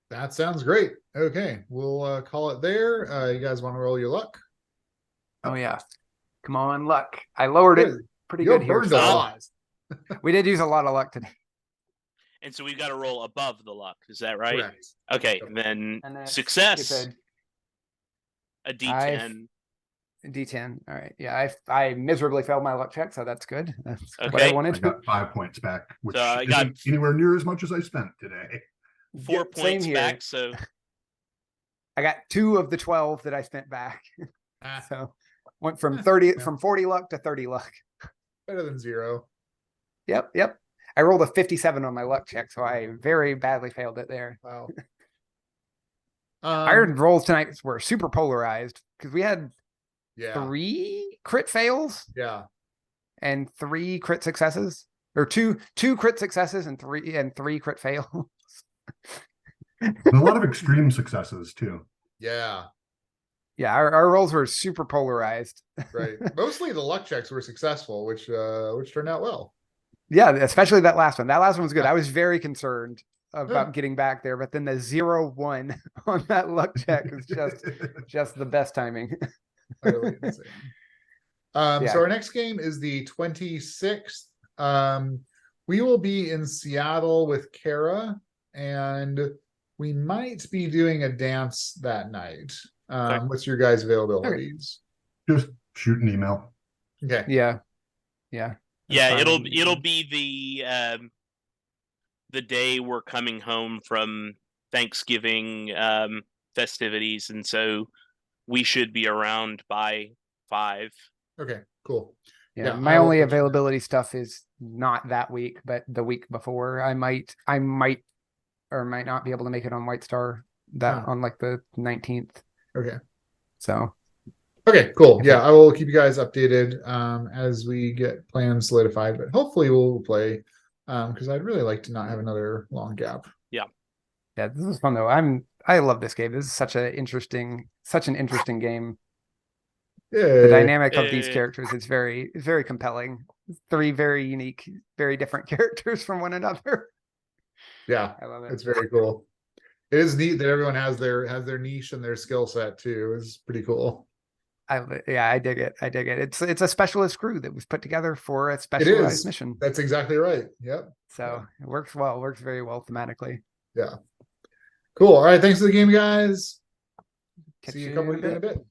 That sounds great. Okay, we'll call it there. You guys want to roll your luck? Oh yeah, come on, luck. I lowered it pretty You good here. burned a lot. We did use a lot of luck today. and so we've got to roll above the luck. Is that right? Correct. Okay, Yep. then And then success. A D10. D10. All right. Yeah, I miserably failed my luck check, so that's good. That's what I Okay. wanted. I got 5 points back, which So I got isn't anywhere near as much as I spent today. 4 Yep, same points here. back. So I got 2 of the 12 that I spent back. Ah, So went from Yeah. 40 luck to 30 luck. better than 0. Yep. I rolled a 57 on my luck check, so I very badly failed it there. Wow. Our rolls tonight were super polarized because we had Yeah. 3 crit fails Yeah. and 3 crit successes, or two crit successes and 3 crit fails. And a lot of extreme successes too. Yeah. Yeah, our rolls were super polarized. Right. Mostly the luck checks were successful, which turned out well. Yeah, especially that last one. That last one was good. I was very concerned about getting back there, but then the 0-1 on that luck check is just the best timing. Utterly insane. Yeah. So our next game is the 26th. We will be in Seattle with Kara, and we might be doing a dance that night. Okay. What's your guys' availabilities? Just shoot an email. Okay. Yeah. Yeah. Yeah, That's fine. it'll be the day we're coming home from Thanksgiving festivities, and so we should be around by 5. Okay, cool. Yeah, Yeah, my I'll only let you know. availability stuff is not that week, but the week before. I might or might not be able to make it on White Star on like the 19th. Okay. So Okay, cool. Yeah, I will keep you guys updated as we get plans solidified, but hopefully we'll play because I'd really like to not have another long gap. yeah, this is fun though. I love this game. This is such an interesting game. The Yeah. dynamic of these characters is very compelling. 3 very unique, very different characters from one another. Yeah, I love it. it's very cool. It is neat that everyone has their niche and their skill set too. It's pretty cool. I dig it. It's a specialist crew that was put together for a It specialized is. mission. That's exactly right. Yep. So it works well. It works very well thematically. Yeah. Cool. All right. Thanks for the game, guys. Catch See you you a couple in a in a bit. bit.